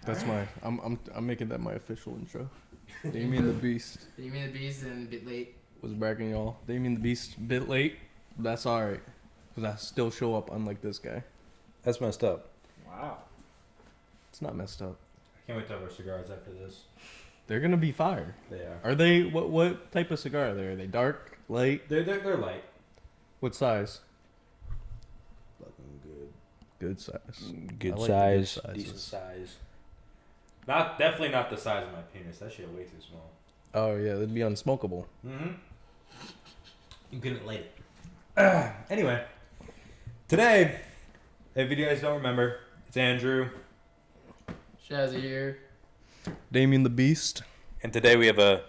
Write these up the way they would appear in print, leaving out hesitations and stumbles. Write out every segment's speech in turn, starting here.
That's my. I'm making that my official intro. Damien the Beast. Damien the Beast and a bit late. Was bragging y'all. Damien the Beast, bit late. That's alright. Because I still show up unlike this guy. That's messed up. Wow. It's not messed up. I can't wait to have our cigars after this. They're gonna be fire. They are. Are they? What type of cigar are they? Are they dark, light? They're light. What size? Fucking good. Good size. Good I like the size. good Decent sizes. size. Definitely not the size of my penis. That shit way too small. Oh yeah, that'd be unsmokable. Mm-hmm. You couldn't light it. Anyway, today, if you guys don't remember, it's Andrew. Shazzy here. Damien the Beast. And today we have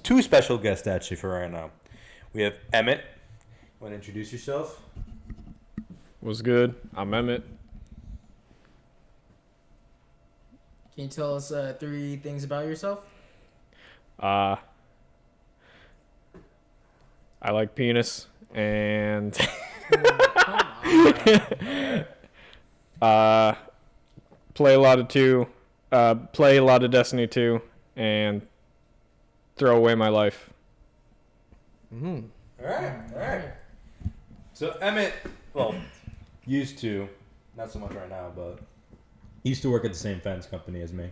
two special guests actually for right now. We have Emmett. Want to introduce yourself? What's good? I'm Emmett. Can you tell us 3 things about yourself? I like penis and play a lot of Destiny 2 and throw away my life. Mm-hmm. All right. So Emmett, well, used to, not so much right now, but used to work at the same fence company as me.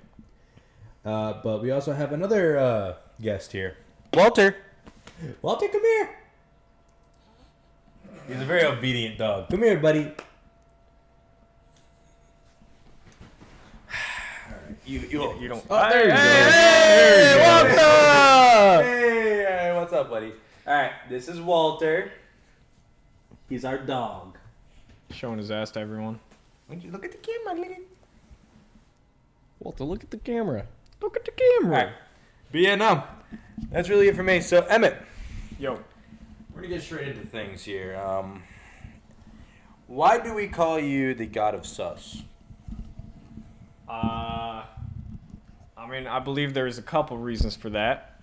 But we also have another guest here, Walter. Walter, come here. He's a very obedient dog. Come here, buddy. You don't. Oh, there you go. Hey, There you what's go. up? Hey, what's up, buddy? All right, this is Walter. He's our dog. Showing his ass to everyone. Look at the camera, look at. Walter, look at the camera. Look at the camera. All right. But yeah, no, that's really it for me. So Emmett, Yo. we're gonna get straight into things here. Why do we call you the god of sus? I believe there's a couple reasons for that.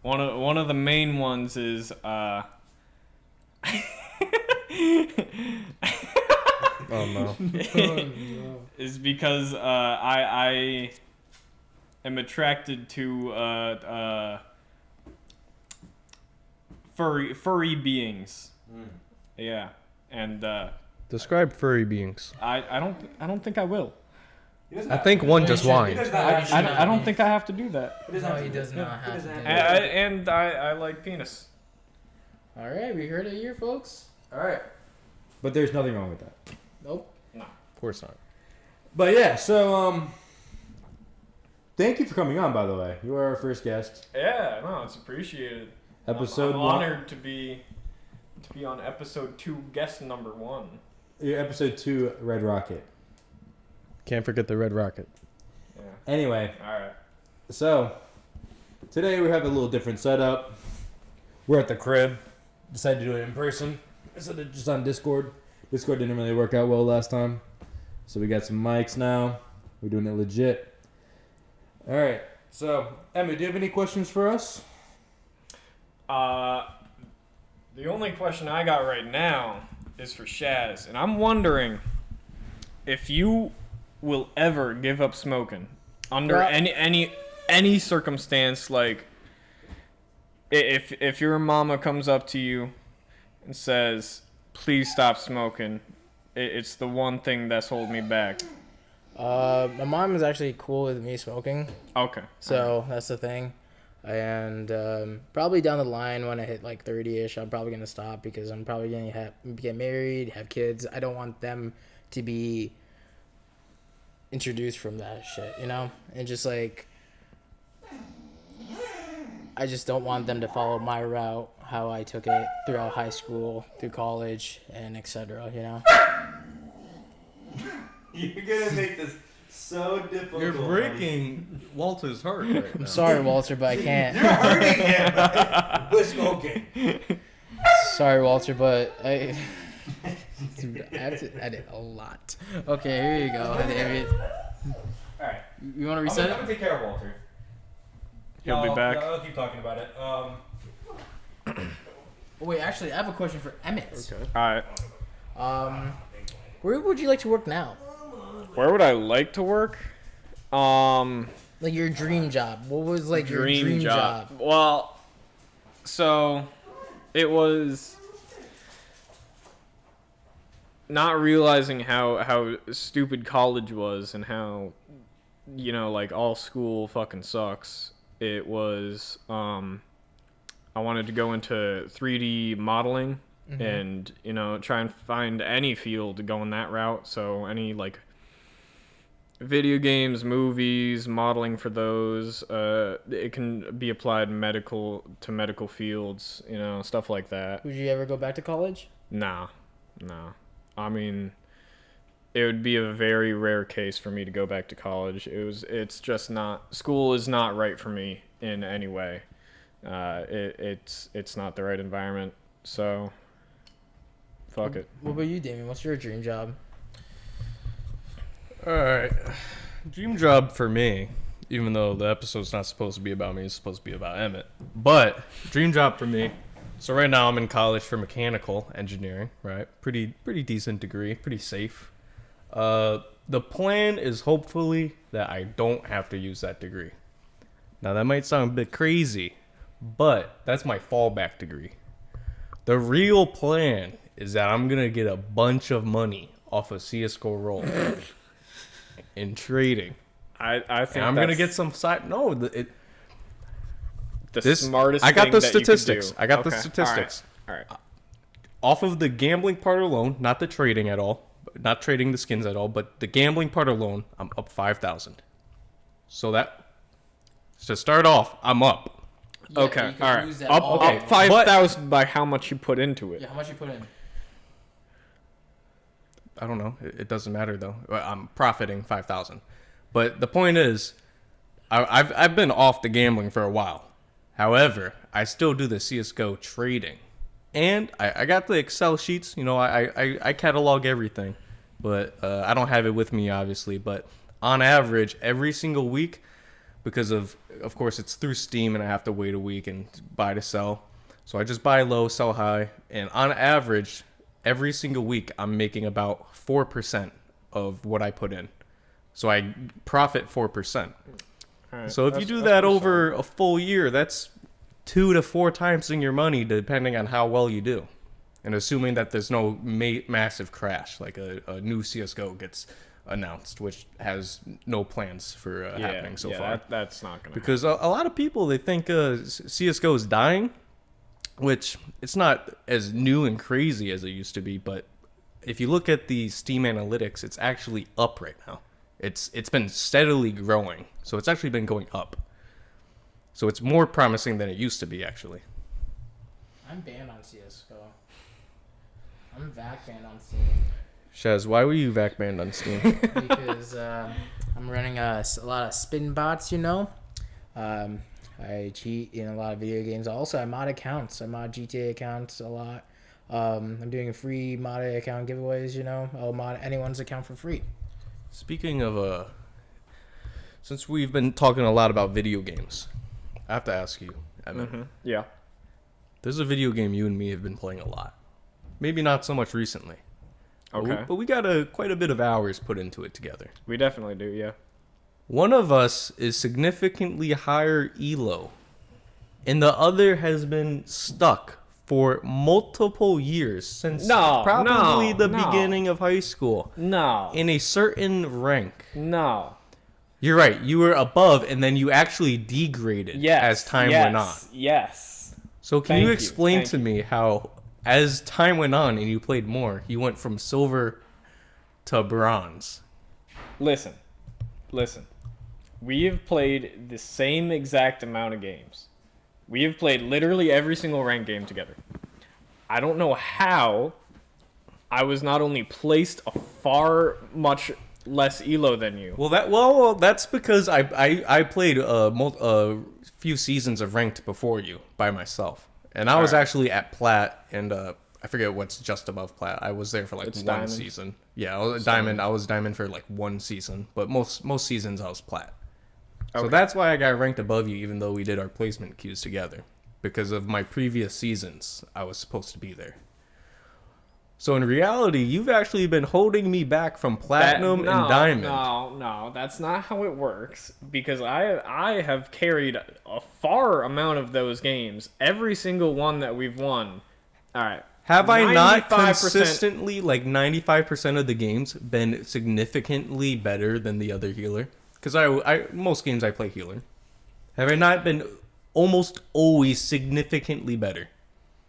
One of the main ones is Oh no. is because I am attracted to furry beings. Yeah, and Describe furry beings. I don't think I will. I think one just whined. I don't think I have to do that. No, he does not have to do that. And I like penis. All right, we heard it here, folks. All right, but there's nothing wrong with that. Nope. Of course not. But yeah, so thank you for coming on. By the way, you are our first guest. Yeah, no, it's appreciated. Episode I'm one. honored to be on episode 2, guest number 1. Episode 2, Redrocket. Can't forget the Redrocket. Yeah. Anyway, All right. so today we have a little different setup. We're at the crib. Decided to do it in person instead of just on Discord. Discord didn't really work out well last time, so we got some mics now. We're doing it legit. All right. So Emma, do you have any questions for us? The only question I got right now is for Shaz, and I'm wondering if you will ever give up smoking under any circumstance. Like, if your mama comes up to you and says, "Please stop smoking," it's the one thing that's holding me back. My mom is actually cool with me smoking, Okay. so that's the thing. And probably down the line when I hit like 30-ish, I'm probably gonna stop because I'm probably gonna get married, have kids. I don't want them to be introduced from that shit, you know? And just like, I just don't want them to follow my route, how I took it throughout high school, through college, and etc. You know? You're gonna make this so difficult. You're breaking Walter's heart right I'm now. sorry, Walter, but I can't. You're hurting him with smoking. Sorry, Walter, but I have to edit a lot. Okay, here you go, David. All right. You want to I'm reset gonna take care of Walter. He'll be back. I'll keep talking about it. it? Wait, actually, I have a question for Emmett. Okay. All right. Where would you like to work now? Where would I like to work? Like your dream job. What was like your dream job? Well, so it was not realizing how stupid college was and how, you know, like all school fucking sucks. It was I wanted to go into 3D modeling and, you know, try and find any field to go in that route. So any like video games, movies, modeling for those. It can be applied to medical fields, you know, stuff like that. Would you ever go back to college? Nah. I mean, it would be a very rare case for me to go back to college. It's just not, school is not right for me in any way. It's not the right environment. So, fuck it. What about you, Damien? What's your dream job? Alright. Dream job for me, even though the episode's not supposed to be about me, it's supposed to be about Emmett. But, dream job for me. So right now I'm in college for mechanical engineering, right? Pretty decent degree, pretty safe. The plan is hopefully that I don't have to use that degree. Now that might sound a bit crazy, but that's my fallback degree. The real plan is that I'm going to get a bunch of money off of CSGO role in trading. I think And I'm going to get some side... No, the smartest I got thing the that you could statistics. do. I got the Okay. statistics. All right. Off of the gambling part alone, not the trading at all, not trading the skins at all, but the gambling part alone, I'm up 5,000. So that, to start off, I'm up. Yeah, Okay. you could All right. lose that Up, all. up 5,000 by how much you put into it. Yeah, how much you put in? I don't know. It doesn't matter though. I'm profiting 5,000. But the point is, I've been off the gambling for a while. However, I still do the CSGO trading. And I got the Excel sheets, you know, I catalog everything. But I don't have it with me, obviously. But on average, every single week, because of course, it's through Steam and I have to wait a week and buy to sell. So I just buy low, sell high. And on average, every single week, I'm making about 4% of what I put in. So I profit 4%. All right. So if you That's do that pretty over solid. a full year, that's 2 to 4 times in your money, depending on how well you do, and assuming that there's no massive crash, like a new CS:GO gets announced, which has no plans for happening so far. That's not gonna. Because a lot of people, they think CS:GO is dying, which it's not as new and crazy as it used to be. But if you look at the Steam analytics, it's actually up right now. It's been steadily growing, so it's actually been going up. So it's more promising than it used to be, actually. I'm banned on CSGO. I'm VAC banned on Steam Shaz, why were you VAC banned on Steam? because I'm running a lot of spin bots, you know. I cheat in a lot of video games. Also, I mod accounts. I mod GTA accounts a lot. I'm doing free modded account giveaways, you know. I'll mod anyone's account for free. Speaking of, since we've been talking a lot about video games, I have to ask you, Emmett. Yeah. There's a video game you and me have been playing a lot. Maybe not so much recently. Okay. But we got quite a bit of hours put into it together. We definitely do. Yeah. One of us is significantly higher elo, and the other has been stuck for multiple years since probably the beginning of high school No. in a certain rank. No. You're right. You were above, and then you actually degraded as time went on. Yes. So can you explain to me how, as time went on and you played more, you went from silver to bronze? Listen. We have played the same exact amount of games. We have played literally every single ranked game together. I don't know how I was not only placed a far much less elo than you. Well, that's because I played a few seasons of ranked before you by myself, and I was actually at plat, and I forget what's just above plat. I was there for like one diamond. season. Yeah, I was diamond. I was diamond for like one season, but most seasons I was plat. So Okay. that's why I got ranked above you, even though we did our placement queues together, because of my previous seasons. I was supposed to be there. So in reality, you've actually been holding me back from platinum and diamond. No, that's not how it works. Because I have carried a far amount of those games. Every single one that we've won. All right. Have I not 95%. consistently, like 95% of the games, been significantly better than the other healer? Because I most games I play healer. Have I not been almost always significantly better?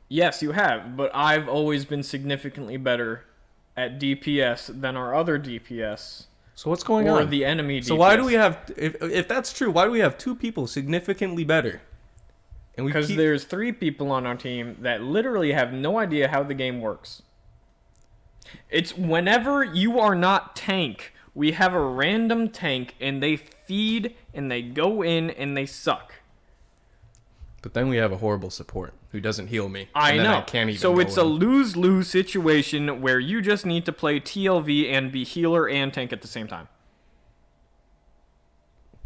Yes, you have, but I've always been significantly better at DPS than our other DPS. So what's going or on? the enemy DPS. So why do we have, if that's true, why do we have 2 people significantly better? And Because there's 3 people on our team that literally have no idea how the game works. It's whenever you are not tank, we have a random tank and they feed and they go in and they suck. But then we have a horrible support who doesn't heal me. I and then know. I can't even So it's a in. lose-lose situation where you just need to play TLV and be healer and tank at the same time.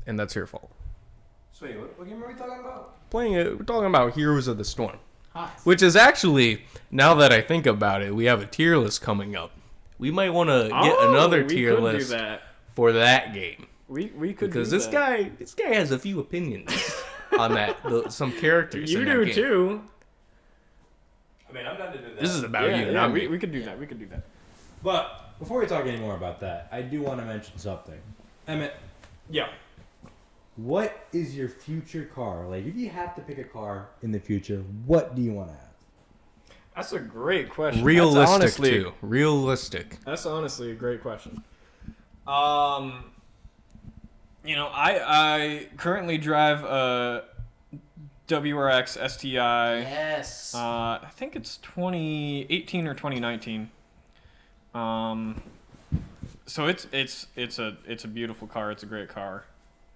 And that's your fault. So wait, what game are we talking about? We're talking about Heroes of the Storm. Hot. Which is actually, now that I think about it, we have a tier list coming up. We might want to get another tier list for that game. We could Because do this that. guy has a few opinions on that. Some characters. You in that do game. too. I mean, I'm down to do that. This is about you, Yeah, not me. we could do that. We could do that. But before we talk any more about that, I do want to mention something. Emmett, Yeah. what is your future car? Like, if you have to pick a car in the future, what do you want to have? That's a great question. Realistic too. Realistic. That's honestly a great question. You know, I currently drive a WRX STI. Yes. I think it's 2018 or 2019. So it's a beautiful car. It's a great car.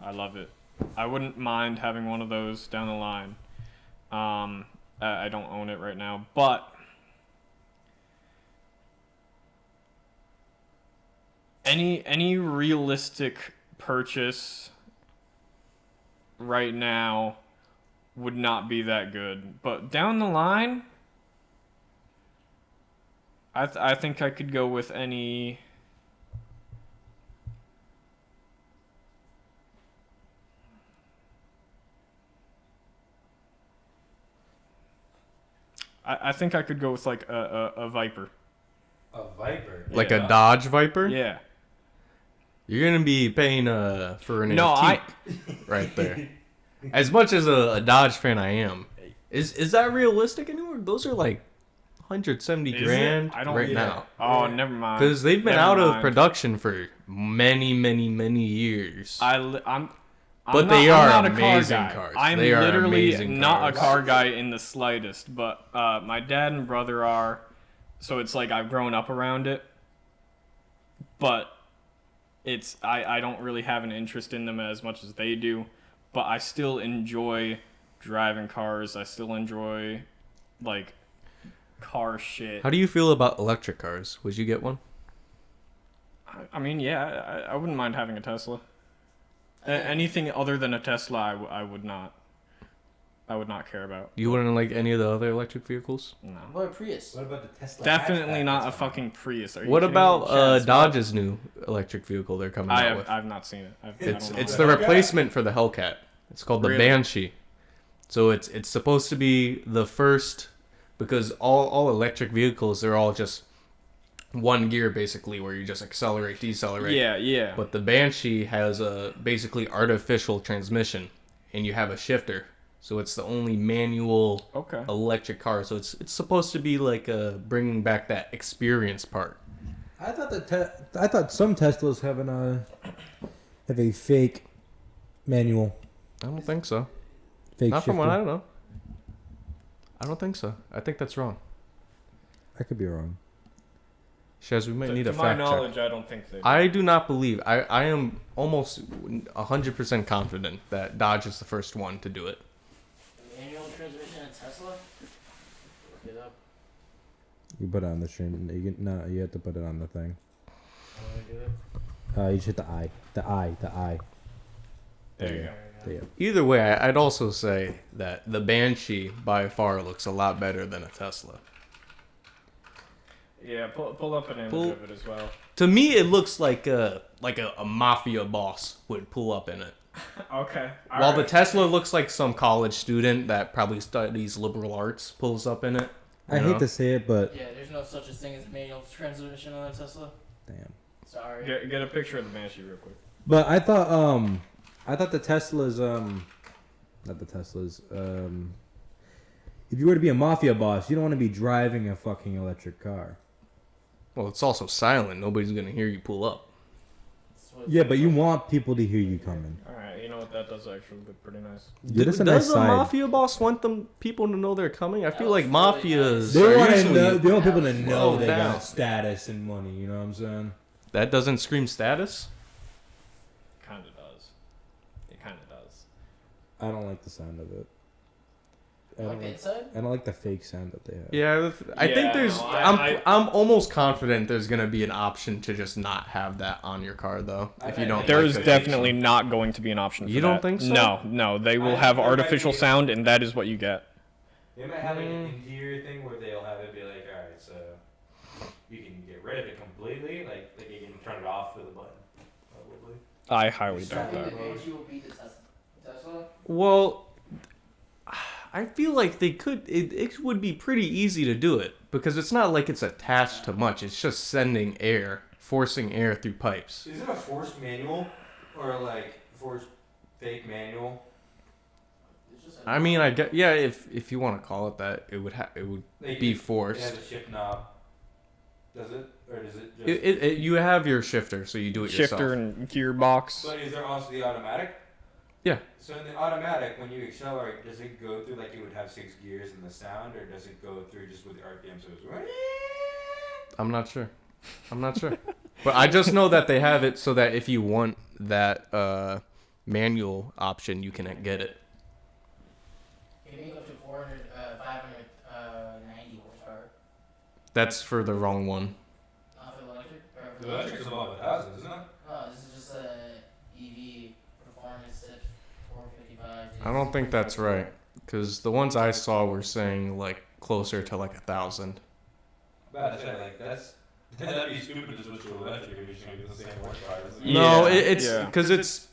I love it. I wouldn't mind having one of those down the line. I don't own it right now, but any realistic purchase right now would not be that good. But down the line, I think I could go with any. I think I could go with like a Viper. A Viper. Like Yeah. a Dodge Viper? Yeah. You're going to be paying for an No, antique right there. As much as a Dodge fan I am. Is that realistic anymore? Those are like 170 Is it? grand I don't- right yeah. now. Oh, never mind. Because they've been Never out of mind. production for many, many, many years. I'm But they are not a amazing car guy. cars. I'm They are literally amazing not cars. a car guy in the slightest. But my dad and brother are, so it's like I've grown up around it. But it's I don't really have an interest in them as much as they do. But I still enjoy driving cars. I still enjoy like car shit. How do you feel about electric cars? Would you get one? I mean, yeah, I wouldn't mind having a Tesla. Anything other than a Tesla, I would not care about. You wouldn't like any of the other electric vehicles? No. What a Prius? What about the Tesla? Definitely hatchback not a that's coming fucking Prius. Are you What kidding about me? Chance, Dodge's new electric vehicle they're coming out with? I've not seen it. I It's don't know it's that. the replacement for the Hellcat. It's called the Really? Banshee. So it's supposed to be the first, because all electric vehicles, they're all just one gear basically, where you just accelerate, decelerate. Yeah. But the Banshee has a basically artificial transmission, and you have a shifter. So it's the only manual Okay. electric car. So it's supposed to be like bringing back that experience part. I thought I thought some Teslas have a fake manual. I don't think so. Fake Not shifter. from what I don't know. I don't think so. I think that's wrong. I could be wrong. Shaz, we might need To a my fact knowledge, check. I don't think they. I do not believe. I am almost 100% confident that Dodge is the first one to do it. Manual transmission at Tesla? Look it up. You put it on the stream. You have to put it on the thing. How do I do it? You just hit the I. The I. There you go. There you go. Either way, I'd also say that the Banshee by far looks a lot better than a Tesla. Yeah, pull up an image of it as well. To me, it looks like a mafia boss would pull up in it. Okay. While the Tesla looks like some college student that probably studies liberal arts pulls up in it. I hate to say it, but Yeah, there's no such a thing as manual transmission on a Tesla. damn. Sorry. Get a picture of the Banshee real quick. But I thought the Teslas not the Teslas if you were to be a mafia boss, you don't want to be driving a fucking electric car. Well, it's also silent. Nobody's gonna hear you pull up. Yeah, but you want people to hear you coming. All right, you know what? That does actually look pretty nice. Yeah, that's a Does nice a side. mafia boss want them people to know they're coming? I feel like looks really mafias. They are want to usually- know. They want people to know Slow they down. got status and money. You know what I'm saying? That doesn't scream status. Kind of does. It kind of does. I don't like the sound of it. Like the inside? I don't like the fake sound that they have. Yeah, I Yeah, think there's. no, I'm almost confident there's gonna be an option to just not have that on your car though. If you don't. There like is the fake definitely sound. not going to be an option. For You don't think so? No. They will have artificial sound, and that is what you get. They might have like an interior thing where they'll have it be like, all right, so you can get rid of it completely, like you can turn it off with a button, probably. I highly I doubt think that. the Banshee will beat the Tesla. Well, I feel like they could. It would be pretty easy to do it because it's not like it's attached to much. It's just sending air, forcing air through pipes. Is it a forced manual or like forced fake manual? It's just I mean, I get yeah. If you want to call it that, it would Like be It forced. has a shift knob. Does it, or does it just? You have your shifter, so you do it Shifter yourself. and gearbox. But is there also the automatic? Yeah. So in the automatic, when you accelerate, does it go through like it would have 6 gears in the sound, or does it go through just with the RPM? So it's. I'm not sure. But I just know that they have it so that if you want that manual option, you can get it. It can make up to 590 horsepower. That's for the wrong one. Not for the electric? Or for The electric's above 1,000, isn't it? Oh, this is just a EV performance tip 455. I don't think that's right because the ones I saw were saying like closer to like 1,000. About to say, like, that'd be stupid to switch to electric if you're just gonna get the same horsepower. No, Yeah, it's yeah. because it's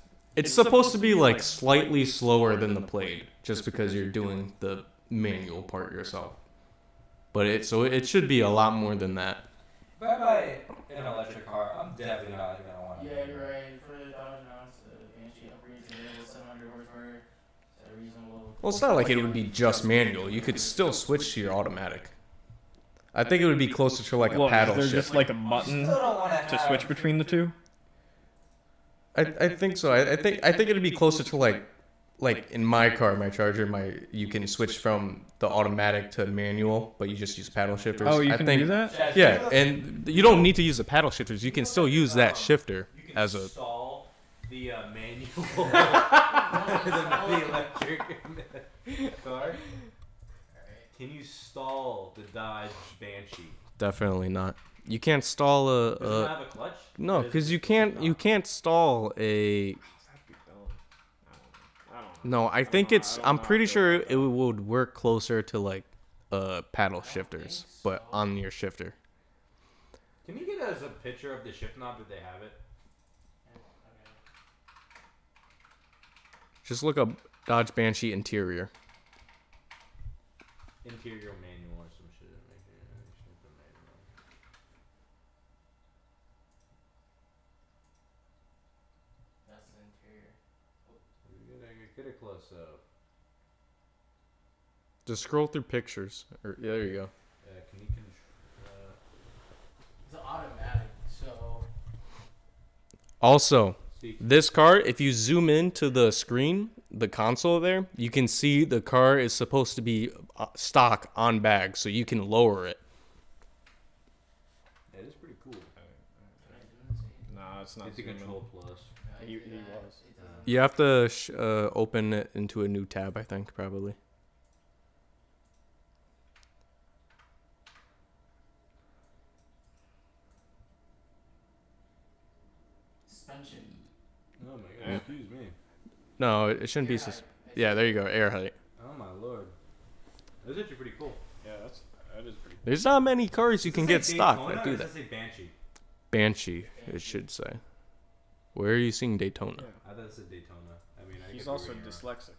supposed to be like slightly slower than the Plaid, just because you're doing the manual part yourself. But it should be a lot more than that. If I buy an electric car, I'm definitely not gonna want to. Yeah, you're right. For the Dodge Mounts, the Banshee upgrades available 700 horsepower. Is that reasonable? Well, it's not like it would be just manual. You could still switch to your automatic. I think it would be closer to like a Well, paddle there's shift. just like a button to switch between the two. I think so. I think it'd be closer to like in my car, my Charger, you can switch from the automatic to manual, but you just use paddle shifters. Oh, you I can think, do that? Yeah, and you don't need to use the paddle shifters. You can still use that shifter as a. Install the manual the electric car. Can you stall the Dodge Banshee? Definitely not. You can't stall Does it a have a clutch? no, because you can't stall a. No, I think I'm pretty sure it would work closer to like paddle shifters, but on your shifter. Can you get us a picture of the shift knob? Did they have it? Just look up Dodge Banshee interior. Interior manual or some shit. That's the interior. Get a close up. Just scroll through pictures. There you go. Can you It's automatic, so. Also, this car, if you zoom into the screen, the console there, you can see the car is supposed to be stock on bag, so you can lower it. That is pretty cool. No, it's not. It's a Control Plus. He was. You have to open it into a new tab, I think, probably. Suspension. Oh my god, excuse me. No, it shouldn't be. Yeah, there you go, air height. Oh my lord. That's actually pretty cool. Yeah, That is pretty. There's not many cars you can get stock that do Or that. does it say Banshee? Banshee, it should say. Where are you seeing Daytona? Yeah. I thought it said Daytona. I mean, I He's could be also reading it wrong. dyslexic.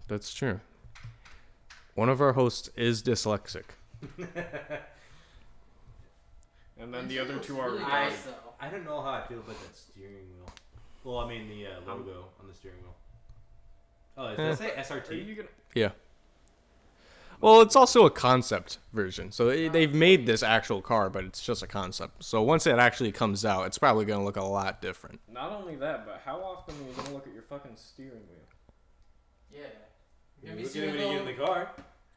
That's true. One of our hosts is dyslexic. And then the other two are Really retarded. nice, though. I don't know how I feel about that steering wheel. Well, I mean the logo on the steering wheel. Oh, does that say Are SRT? you gonna? Yeah. Well, it's also a concept version. So they've made this actual car, but it's just a concept. So once it actually comes out, it's probably going to look a lot different. Not only that, but how often are you gonna look at your fucking steering wheel? Yeah. You're You're gonna be looking at steering when you get in the car.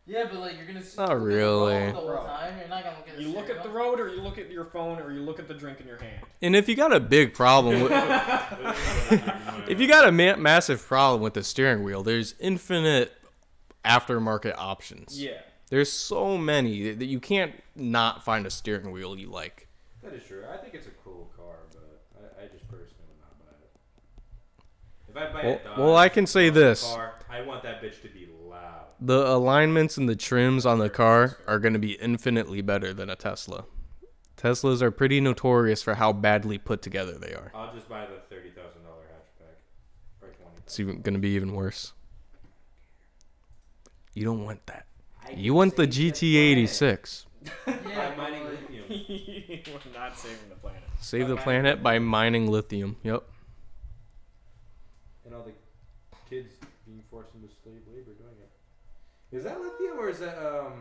Yeah, but like you're gonna. Not really. The whole time. You're not gonna look at. You look at the road, or you look at your phone, or you look at the drink in your hand. And if you got a big problem with, if you got a massive problem with the steering wheel, there's infinite aftermarket options. Yeah. There's so many that you can't not find a steering wheel you like. That is true. I think it's a cool car, but I just personally would not buy it. If I buy a Dodge, Well, I can say this. car, I want that bitch to be loud. The alignments and the trims on the car are going to be infinitely better than a Tesla. Teslas are pretty notorious for how badly put together they are. I'll just buy the $30,000 hatchback for 20. It's even going to be even worse. You don't want that. You want the GT86. Yeah, By mining lithium. We're not saving the planet. Save the planet by mining lithium. Yep. And all the kids being forced into slave labor doing it. Is that lithium or is that I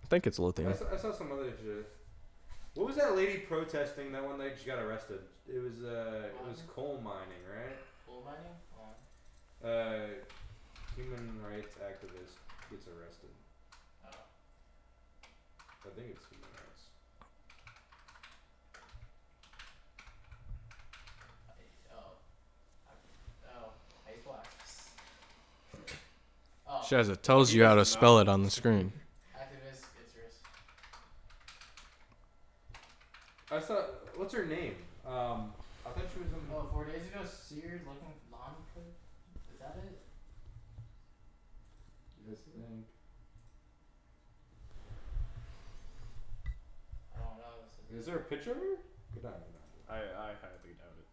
think it's lithium. I saw some other shit. What was that lady protesting that one night she got arrested? It was coal mining, right? Coal mining? Human rights activist gets arrested. Oh. I think it's human rights. Ice wax. Oh. Shaz, it tells you how to spell it on the screen. Activist gets risk. I saw. What's her name? I thought she was in. Oh, 4 days ago, Sears looking lawn clip. Is that it? Yes, I think. I don't know. Is there a picture of her? Good on. I highly doubt it.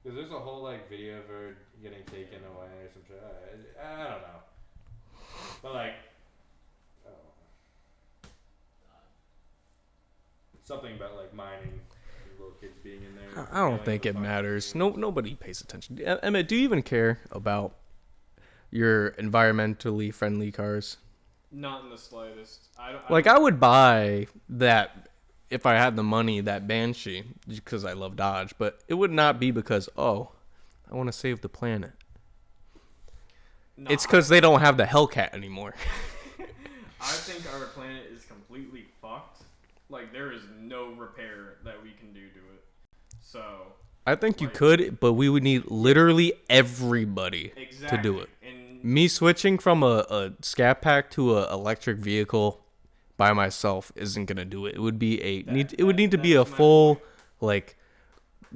Because there's a whole like video of her getting taken away or some shit. I don't know. But like, I don't know. Something about like mining, little kids being in there. I don't think it matters. Nobody pays attention. Emmett, do you even care about your environmentally friendly cars? Not in the slightest. I would buy that if I had the money, that Banshee, because I love Dodge, but it would not be because, I want to save the planet. No, It's because they don't have the Hellcat anymore. I think our planet is completely fucked. Like, there is no repair that we can do to it. So. I think you could, but we would need literally everybody Exactly. to do it. And Me switching from a scat pack to a electric vehicle by myself isn't gonna do it. It would be it would need to be a that's my full point. like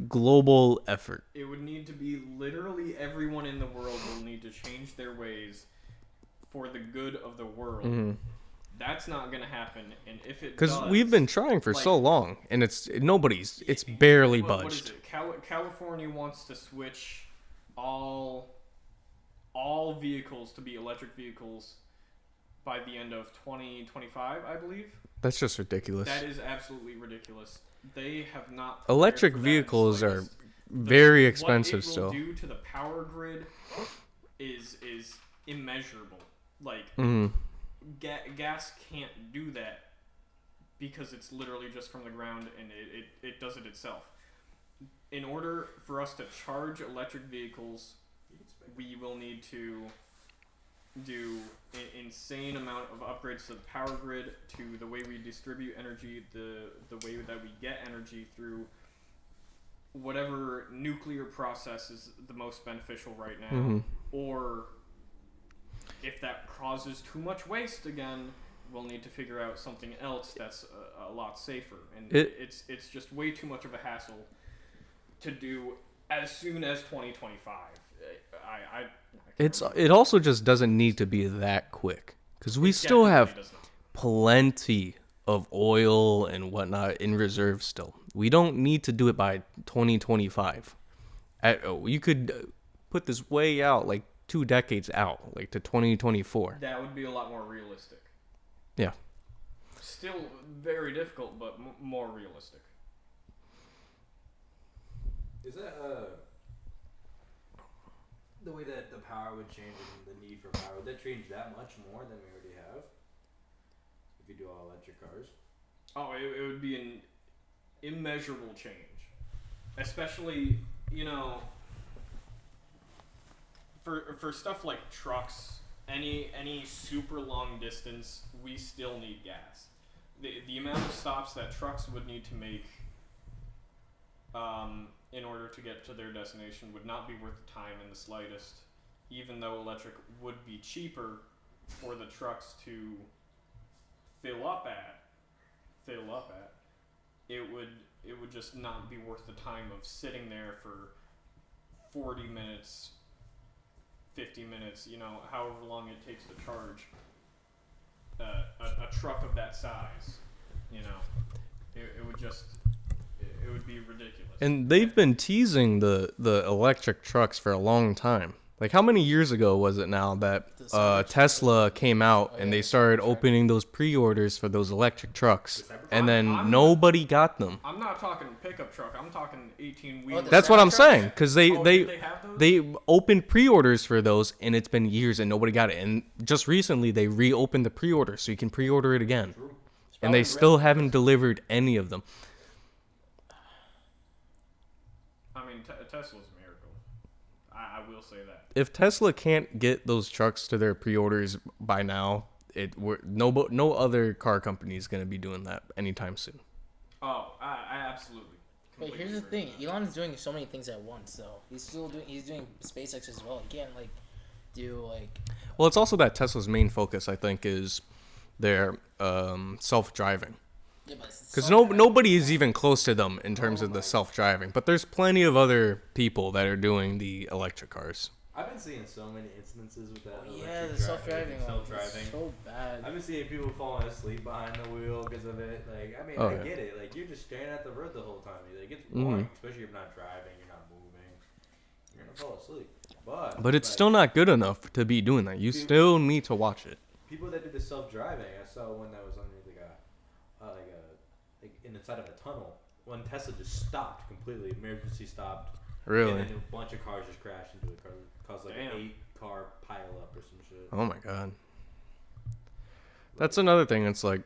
global effort. It would need to be literally everyone in the world will need to change their ways for the good of the world. Mm-hmm. That's not gonna happen, and if it Because does, we've been trying for so like- long, and it's barely what is budged. it? California wants to switch all vehicles to be electric vehicles by the end of 2025, I believe. That's just ridiculous. That is absolutely ridiculous. They have not. prepared Electric for that in the vehicles are slightest. very expensive what it still. will do to the power grid is immeasurable. Like Mm-hmm. gas can't do that because it's literally just from the ground and it does it itself. In order for us to charge electric vehicles, we will need to do an insane amount of upgrades to the power grid, to the way we distribute energy, the way that we get energy through whatever nuclear process is the most beneficial right now, Mm-hmm. or if that causes too much waste again, we'll need to figure out something else that's a lot safer. And it's just way too much of a hassle to do as soon as 2025. It also just doesn't need to be that quick, Because we It still definitely have does not. plenty of oil and whatnot in reserve still. We don't need to do it by 2025. You could put this way out, like 2 decades out, like to 2024. That would be a lot more realistic. Yeah. Still very difficult, but more realistic. Is that the way that the power would change and the need for power? Would that change that much more than we already have? If you do all electric cars? Oh, it would be an immeasurable change. Especially, you know, for stuff like trucks, any super long distance, we still need gas. The amount of stops that trucks would need to make in order to get to their destination would not be worth the time in the slightest, even though electric would be cheaper for the trucks to fill up at. It would just not be worth the time of sitting there for 40 minutes, 50 minutes, you know, however long it takes to charge a truck of that size, you know. It would be ridiculous. And they've been teasing the electric trucks for a long time. Like, how many years ago was it now that Tesla came out and they started opening those pre-orders for those electric trucks, and then nobody got them? I'm not talking pickup truck. I'm talking 18-wheeler. That's what I'm saying, because did they have those? they opened pre-orders for those, and it's been years and nobody got it. And just recently they reopened the pre-order, so you can pre-order it again. And they still haven't delivered any of them. I mean, Tesla's a miracle. I will say that. If Tesla can't get those trucks to their pre-orders by now, no other car company is going to be doing that anytime soon. Oh, I absolutely. But here's the thing: Elon's doing so many things at once. Though he's doing SpaceX as well. He can't do. Well, it's also that Tesla's main focus, I think, is their self-driving. Yeah, because nobody is even close to them in terms of the self-driving. But there's plenty of other people that are doing the electric cars. I've been seeing so many instances with that. Yeah, the self-driving. Self-driving. So bad. I've been seeing people falling asleep behind the wheel because of it. Like, I mean, I get it. Like, you're just staring at the road the whole time. Like, it's boring, especially if you're not driving, you're not moving. You're gonna fall asleep. But it's still not good enough to be doing that. You still need to watch it. People that do the self-driving, I saw one that was underneath like in the side of a tunnel. One Tesla just stopped completely, emergency stopped. Really? And then a bunch of cars just crashed into it, caused like an 8-car pile up or some shit. Oh my god. That's another thing. It's like,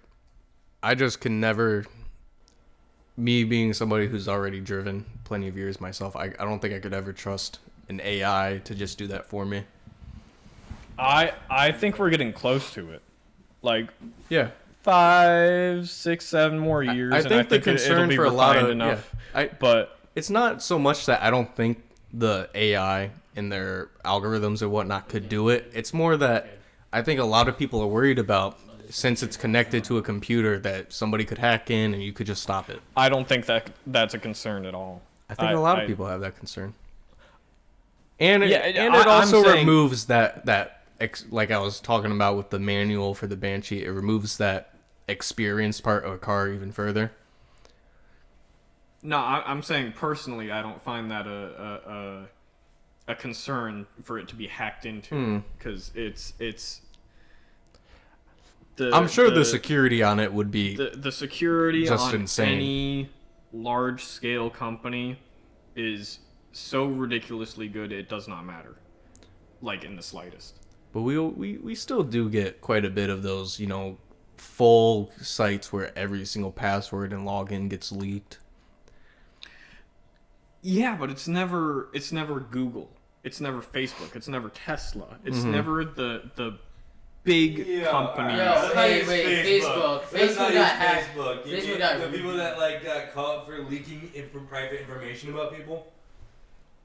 I just can never, me being somebody who's already driven plenty of years myself, I don't think I could ever trust an AI to just do that for me. I think we're getting close to it. Like, yeah, 5, 6, 7 more years. I think the concern for a lot of enough. Yeah, but it's not so much that I don't think the AI and their algorithms and whatnot could do it. It's more that I think a lot of people are worried about, since it's connected to a computer, that somebody could hack in and you could just stop it. I don't think that's a concern at all. I think a lot of people have that concern. And it, Yeah, and it also saying- removes that like I was talking about with the manual for the Banshee, it removes that experience part of a car even further. No, I'm saying personally, I don't find that a concern for it to be hacked into, because it's. I'm sure the security on it would be the security just on insane. Any large scale company is so ridiculously good it does not matter, like in the slightest. But we still do get quite a bit of those, full sites where every single password and login gets leaked. Yeah, but it's never Google. It's never Facebook. It's never Tesla. It's never the big companies. Yo, wait, Facebook. Facebook got hacked. Facebook got the people that got caught for leaking private information about people.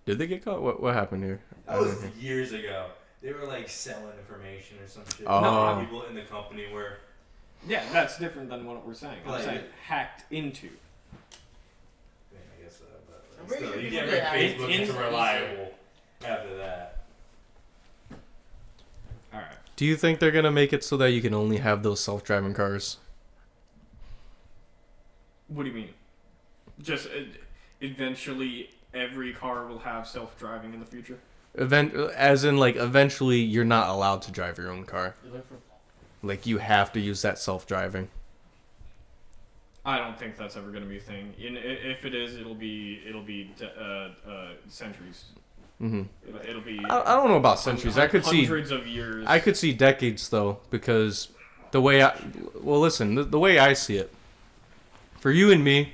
Did they get caught? What happened here? That was years ago. They were selling information or some shit. Oh. No, people in the company were. Yeah, that's different than what we're saying. I'm saying hacked into. I guess so, but I'm pretty still, sure you people can't get make hacked Facebook into reliable after that. All right. Do you think they're gonna make it so that you can only have those self-driving cars? What do you mean? Just eventually every car will have self-driving in the future? As in, like, eventually you're not allowed to drive your own car. Like, you have to use that self-driving. I don't think that's ever going to be a thing. If it is, it'll be centuries. Mm-hmm. It'll be. I don't know about centuries. I could see hundreds of years. I could see decades though, because the way the way I see it, for you and me,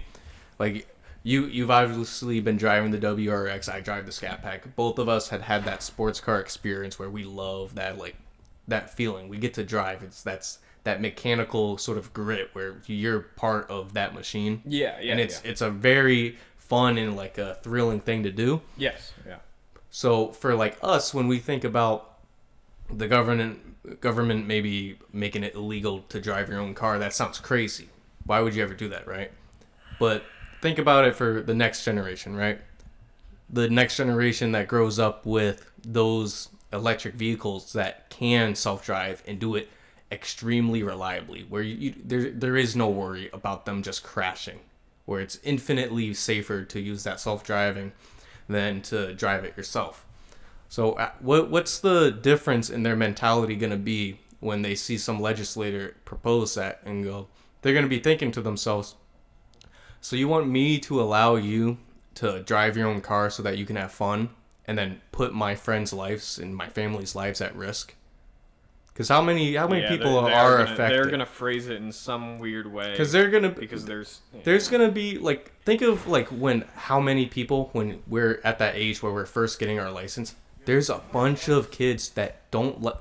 like you've obviously been driving the WRX. I drive the Scat Pack. Both of us had that sports car experience where we love that feeling. We get to drive. That's that mechanical sort of grit where you're part of that machine. Yeah. And it's a very fun and like a thrilling thing to do. Yes. Yeah. So for like us, when we think about the government maybe making it illegal to drive your own car, that sounds crazy. Why would you ever do that, right? But think about it for the next generation, right? The next generation that grows up with those electric vehicles that can self-drive and do it extremely reliably, where there is no worry about them just crashing, where it's infinitely safer to use that self-driving than to drive it yourself. So what's the difference in their mentality going to be when they see some legislator propose that and go, they're going to be thinking to themselves, so you want me to allow you to drive your own car so that you can have fun and then put my friends' lives and my family's lives at risk? Because how many people are affected? They're gonna phrase it in some weird way. Because there's gonna be like, think of like how many people when we're at that age where we're first getting our license. There's a bunch of kids that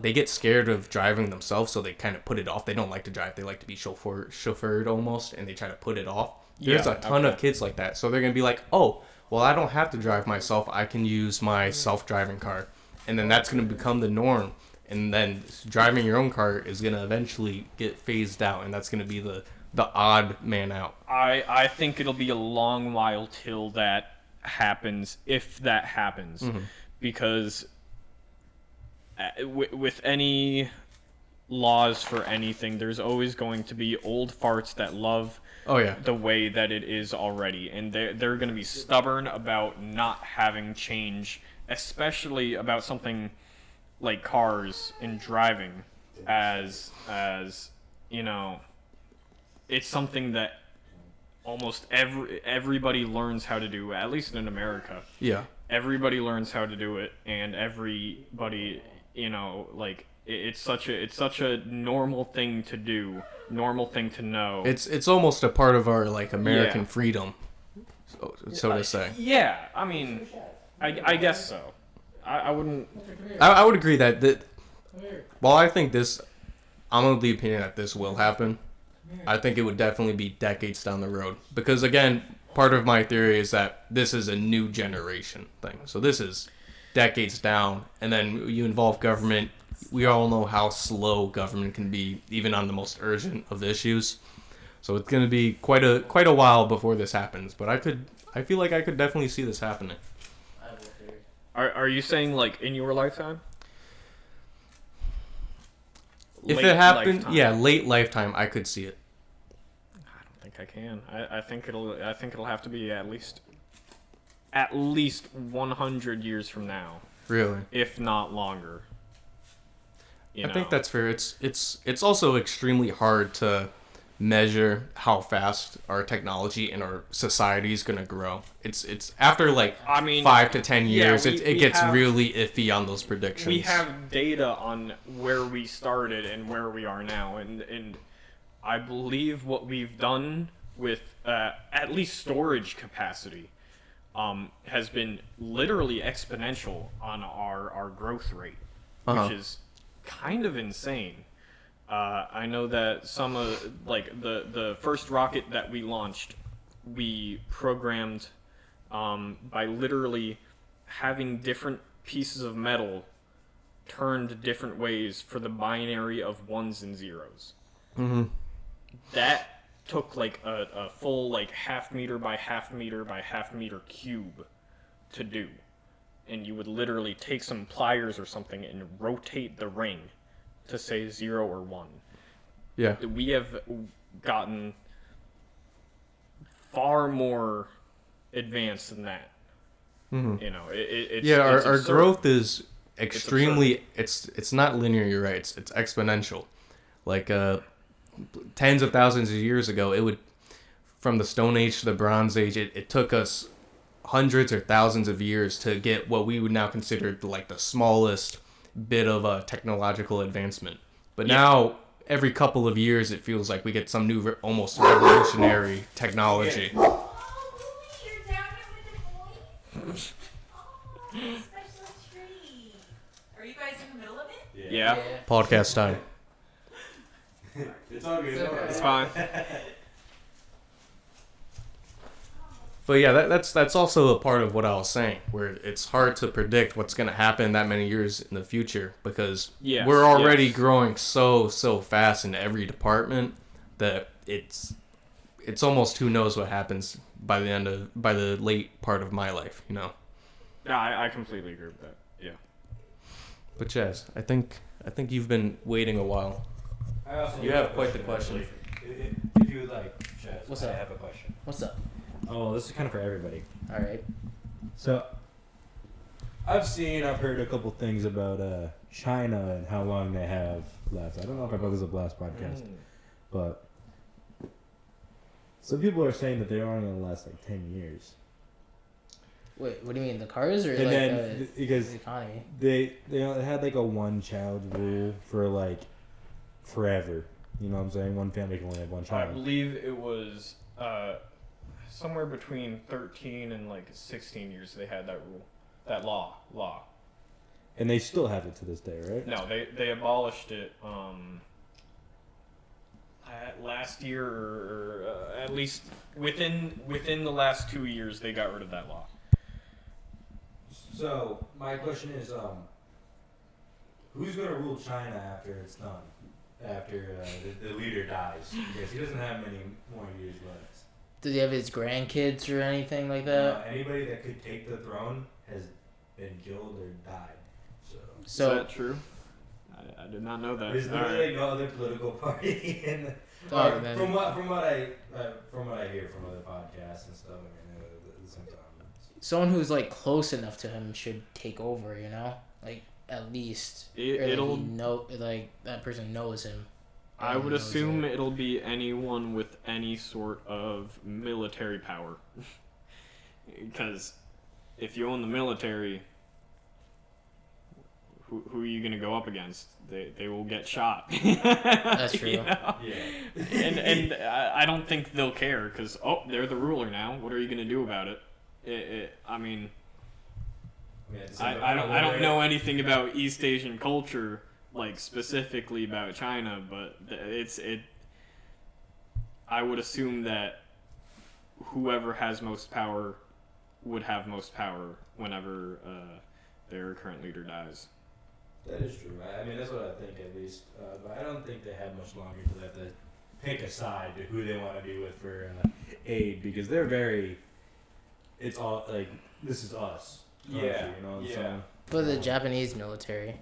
they get scared of driving themselves, so they kind of put it off. They don't like to drive. They like to be chauffeured almost, and they try to put it off. There's a ton of kids like that, so they're gonna be like, oh, well, I don't have to drive myself. I can use my self-driving car, and then that's gonna become the norm. And then driving your own car is going to eventually get phased out, and that's going to be the odd man out. I think it'll be a long while till that happens, if that happens. Mm-hmm. Because with any laws for anything, there's always going to be old farts that love the way that it is already. And they're going to be stubborn about not having change, especially about something like cars and driving, as you know, it's something that almost everybody learns how to do, at least in America. Yeah. Everybody learns how to do it, and everybody, you know, like it's such a normal thing to do, normal thing to know. It's almost a part of our like American freedom, so to say. Yeah, I mean, I guess so. I wouldn't. I would agree that while I think I'm of the opinion that this will happen, I think it would definitely be decades down the road. Because again, part of my theory is that this is a new generation thing. So this is decades down, and then you involve government. We all know how slow government can be, even on the most urgent of issues. So it's going to be quite a while before this happens. But I feel like I could definitely see this happening. Are you saying like in your lifetime? If it happened, late lifetime, I could see it. I don't think I can. I think it'll have to be at least 100 years from now. Really? If not longer. I think that's fair. It's also extremely hard to measure how fast our technology and our society is going to grow. It's after 5 to 10 years, it gets really iffy on those predictions. We have data on where we started and where we are now, and I believe what we've done with at least storage capacity has been literally exponential on our growth rate, which is kind of insane. I know that some of the first rocket that we launched, we programmed by literally having different pieces of metal turned different ways for the binary of ones and zeros. Mm-hmm. That took a full half meter by half meter by half meter cube to do, and you would literally take some pliers or something and rotate the ring to say 0 or 1. Yeah. We have gotten far more advanced than that. Mm-hmm. You know, it's Yeah, it's our absurd. growth is extremely. It's not linear. You're right. It's exponential. Like tens of thousands of years ago, it would from the Stone Age to the Bronze Age. It took us hundreds or thousands of years to get what we would now consider like the smallest bit of a technological advancement. But now, every couple of years, it feels like we get some new, almost revolutionary technology. Oh, you're down here with the boys? Oh, special treat. Are you guys in the middle of it? Yeah, Podcast time. It's all good. it's fine. But yeah, that's also a part of what I was saying, where it's hard to predict what's going to happen that many years in the future because Yes, we're already yes. growing so fast in every department that it's almost who knows what happens by the late part of my life, you know. Yeah, I completely agree with that. Yeah. But Chaz, I think you've been waiting a while. I also You have quite the question. If you would like, Chaz, What's I up? have a question. What's up? Oh, this is kind of for everybody. All right. So, I've heard a couple things about China and how long they have left. I don't know if I brought this up last podcast, but some people are saying that they're only going to last like 10 years. Wait, what do you mean, the cars or And like then, because the economy? they had like a one-child rule for like forever. You know what I'm saying? One family can only have one I child. believe it was somewhere between 13 and like 16 years they had that rule, that law. And they still have it to this day, right? No, they abolished it last year or at least within the last 2 years they got rid of that law. So, my question is, who's going to rule China after it's done? After the leader dies? Because he doesn't have many more years left. Does he have his grandkids or anything like that? Anybody that could take the throne has been killed or died. Is that true? I did not know that. There's All literally right. no other political party in Oh, then- from what I hear from other podcasts and stuff. I mean, sometimes. Someone who's like close enough to him should take over, you know? Like at least It'll. like that person knows him. I and would knows assume it. it'll be anyone with any sort of military power. Because if you own the military, who are you going to go up against? They will get shot. That's true. You know? Yeah. And I don't think they'll care because, they're the ruler now. What are you going to do about it? I mean, I don't know anything about East Asian culture, like specifically about China, but I would assume that whoever has most power would have most power whenever their current leader dies. That is true. I mean, that's what I think at least. But I don't think they have much longer to have to pick a side to who they want to be with for aid because they're very. It's all like this is us. Country, Yeah, you know. yeah. So For the Japanese military.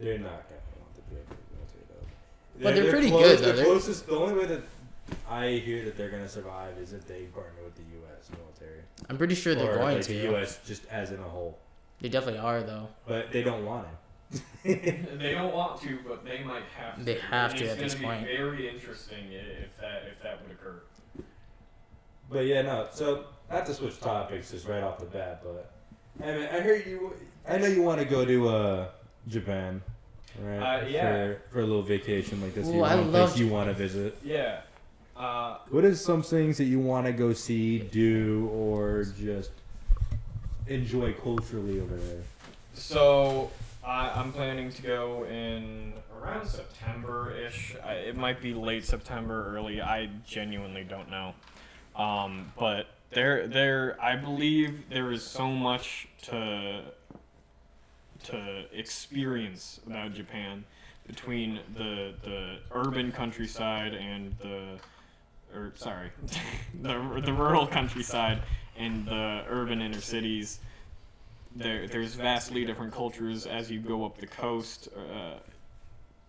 they're not gonna want the Japanese military though. But they're pretty good, though. The the only way that I hear that they're gonna survive is if they partner with the U.S. military. I'm pretty sure they're or going like to. the U.S. just as in a whole, They definitely are though. but they don't want it. They don't want to, but they might have to. They have to It's at this gonna point. be very interesting if that would occur. But yeah, no. So not to switch topics just right off the bat, but I mean, I heard you. I know you want to go to Japan, right? Yeah. For a little vacation like this. Ooh, You want I a love place you want to visit. Yeah. What is some things that you want to go see, do, or just enjoy culturally over there? So I'm planning to go in around September-ish. It might be late September, early. I genuinely don't know. But I believe there is so much to experience about Japan between the urban countryside and the rural countryside and the urban inner cities. There's vastly different cultures as you go up the coast.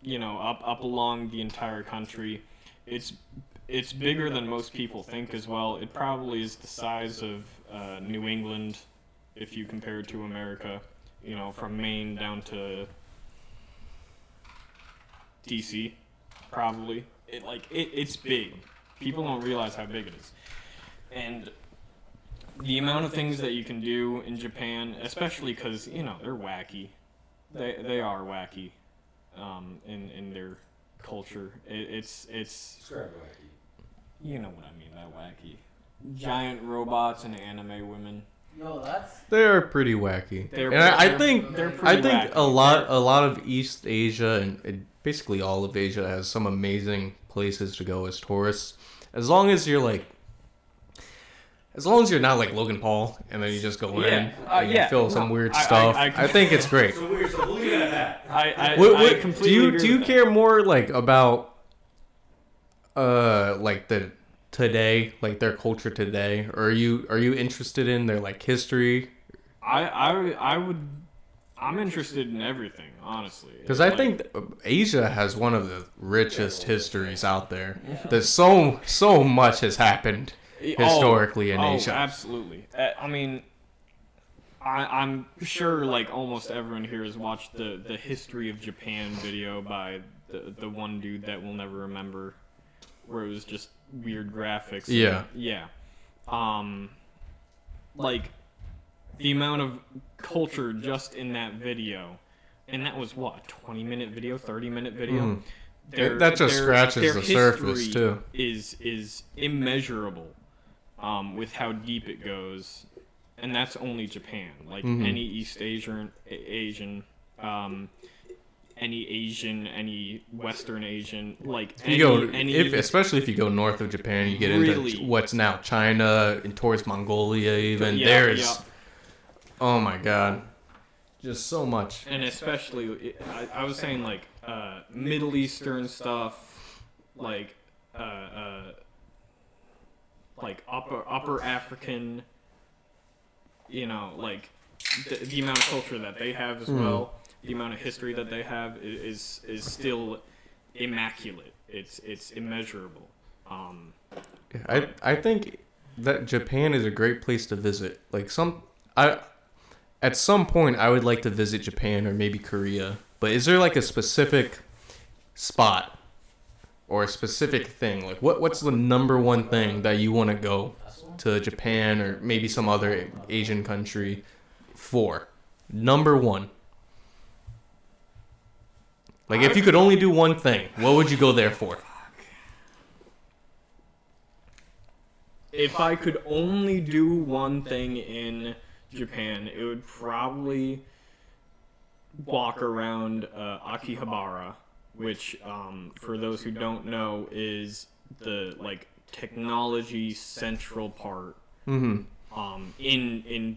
up along the entire country. It's bigger than most people think as well. It probably is the size of New England, if you compare it to America. From Maine down to DC, probably. It's big. People don't realize how big it is, and the amount of things that you can do in Japan, especially because they're wacky. They are wacky, in their culture. It's Describe wacky. you know what I mean by wacky. Giant robots and anime women. Yo, that's They're pretty wacky. I think they're pretty wacky. a lot of East Asia and basically all of Asia has some amazing places to go as tourists. As long as you're not like Logan Paul and then you just go in and you feel some weird stuff. I think it's great. So weird. So leave it at that. I completely agree do you with care more like about like the today, like their culture today, or are you interested in their like history? I'm interested in everything, honestly. Because I think Asia has one of the richest histories out there. There's so much has happened historically in Asia. Absolutely. I mean, I'm sure like almost everyone here has watched the History of Japan video by the one dude that we'll never remember, where it was just weird graphics. Yeah. Yeah. Like the amount of culture just in that video, and that was what, 20-minute video, 30-minute video. That just scratches the surface too. Is immeasurable, with how deep it goes, and that's only Japan. Like any East Asian, any Western Asian, like especially if you go north of Japan, you get into what's now China and towards Mongolia. Even oh my God, just so much. And especially, I was saying like Middle Eastern stuff, like upper African, like the amount of culture that they have as well. The amount of history that they have is still immaculate. It's immeasurable. I think that Japan is a great place to visit. Like at some point I would like to visit Japan or maybe Korea. But is there like a specific spot or a specific thing? Like what's the number one thing that you want to go to Japan or maybe some other Asian country for? Number one. Like, if you could only do one thing, what would you go there for? If I could only do one thing in Japan, it would probably walk around Akihabara, which, for those who don't know, is the, like, technology central part in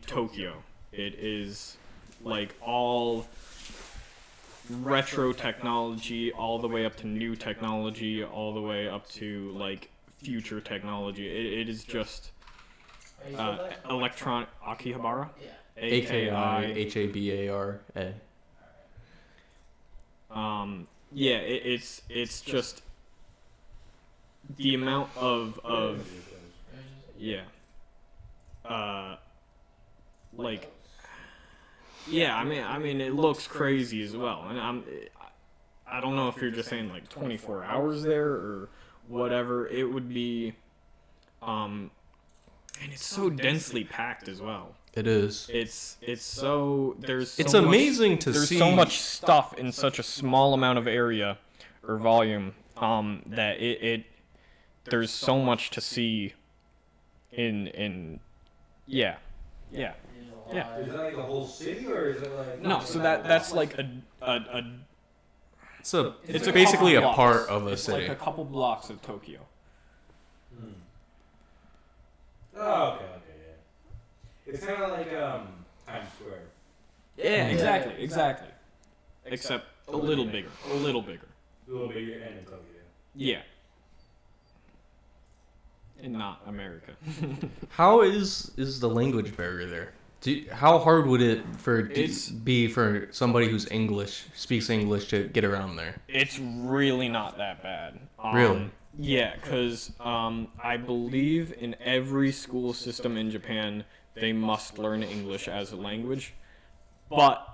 Tokyo. It is, like, all retro technology all the way up to new technology, all the way up to like future technology. It is just electronic Akihabara. Akihabara. It's just the amount of like. Yeah, I mean, it looks crazy as well, and I don't know if you're just saying like 24 hours there or whatever. It would be, and it's so densely packed as well. It is. It's so there's. It's so amazing much, to there's see. There's so much stuff in such a small amount of area or volume. That there's so much to see. In. Yeah. Is that like the whole city, or is it like... No, so that's like a It's basically a part of a it's city. like a couple blocks of Tokyo. Oh, okay, yeah. It's kind of like Times Square. Yeah, exactly. Except a little bigger. A little bigger and in Tokyo. Yeah. And not America. How is the language barrier there How hard would it It's- be for somebody who's speaks English to get around there? It's really not that bad. Really? Yeah, because I believe in every school system in Japan, they must learn English as a language, but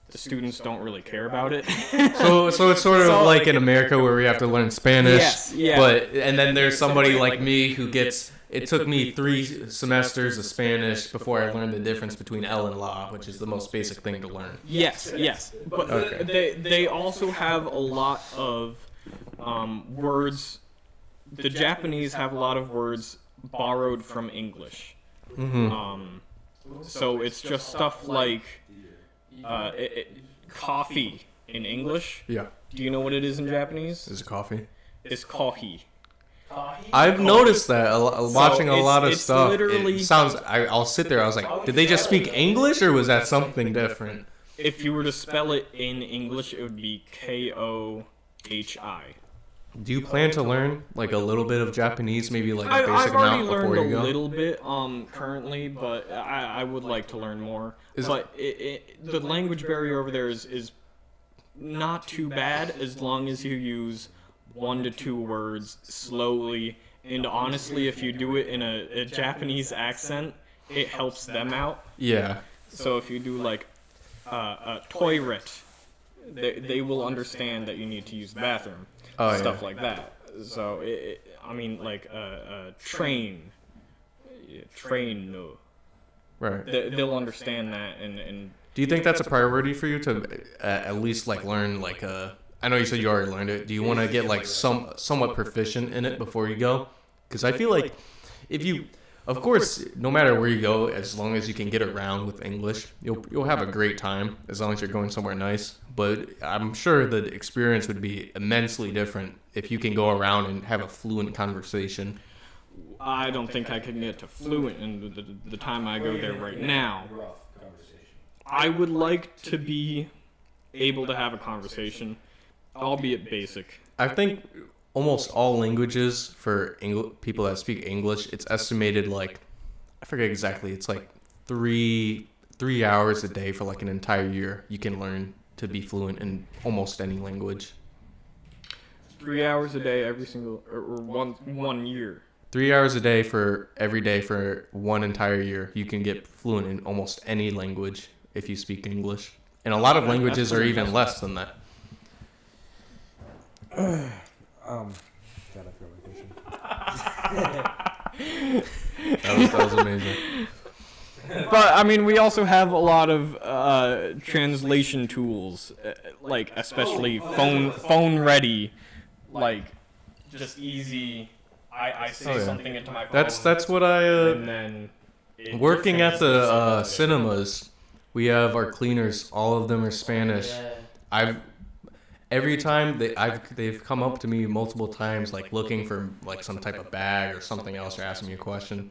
the students don't really care about it. So it's sort of like in America where we have to learn Spanish. Yes, yeah. And then there's somebody like me who gets. It took me 3 semesters of Spanish before I learned the difference between L and La, which is the most basic thing to learn. Yes. But they also have a lot of words. The Japanese have a lot of words borrowed from English. So it's just stuff like coffee in English. Yeah. Do you know what it is in Japanese? Is it coffee? It's kohi. I've noticed that watching a lot of it's stuff. literally- It sounds. I'll sit there. I was like, did they just speak English or was that something different? If you were to spell it in English, it would be Kohi. Do you plan to learn like a little bit of Japanese, maybe like a basic I've already amount before you learned a go? little bit currently, but I would like to learn more. But the language barrier over there is not too bad as long as you use 1 to 2 words slowly. And honestly, if you do it in a Japanese accent, it helps them out. Yeah. So if you do like a toilet, they will understand that you need to use the bathroom. Stuff like that. So I mean, like a train, no. Right. They'll understand that, and Do you think that's a priority for you to at least like learn like I know you said you already learned it. Do you want to get like somewhat proficient in it before you go? Because I feel like if you, of course, no matter where you go, as long as you can get around with English, you'll have a great time as long as you're going somewhere nice. But I'm sure the experience would be immensely different if you can go around and have a fluent conversation. I don't think I can get to fluent in the time I go there right now. I would like to be able to have a conversation, albeit basic. I think almost all languages for people that speak English, it's estimated like, I forget exactly, it's like 3 hours a day for like an entire year. You can learn to be fluent in almost any language. 3 hours a day every single or 1 year. 3 hours a day for every day for 1 entire year. You can get fluent in almost any language if you speak English. And a lot of languages are even less than that. God, I forgot my question. That was amazing. But I mean, we also have a lot of translation tools, like especially phone ready, like just easy. I say something into my phone. That's what I and then working at the cinemas. We have our cleaners. All of them are Spanish. Every time they've come up to me multiple times, like looking for like some type of bag or something else, or asking me a question.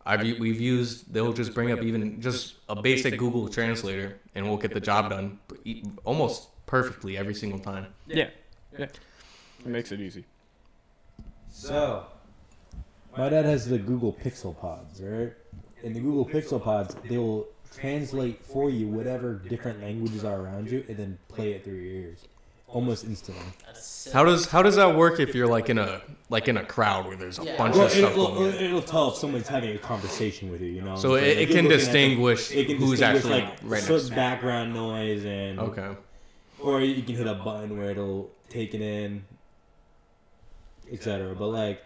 They'll just bring up even just a basic Google translator, and we'll get the job done almost perfectly every single time. Yeah, it makes it easy. So, my dad has the Google Pixel Pods, right? In the Google Pixel Pods, they will translate for you whatever different languages are around you, and then play it through your ears, almost instantly. How does that work if you're like in a crowd where there's a bunch of stuff going on? It'll tell if someone's having a conversation with you, you know. So it can distinguish who's actually like right next to you. background noise and Okay. or you can hit a button where it'll take it in, etc. But like,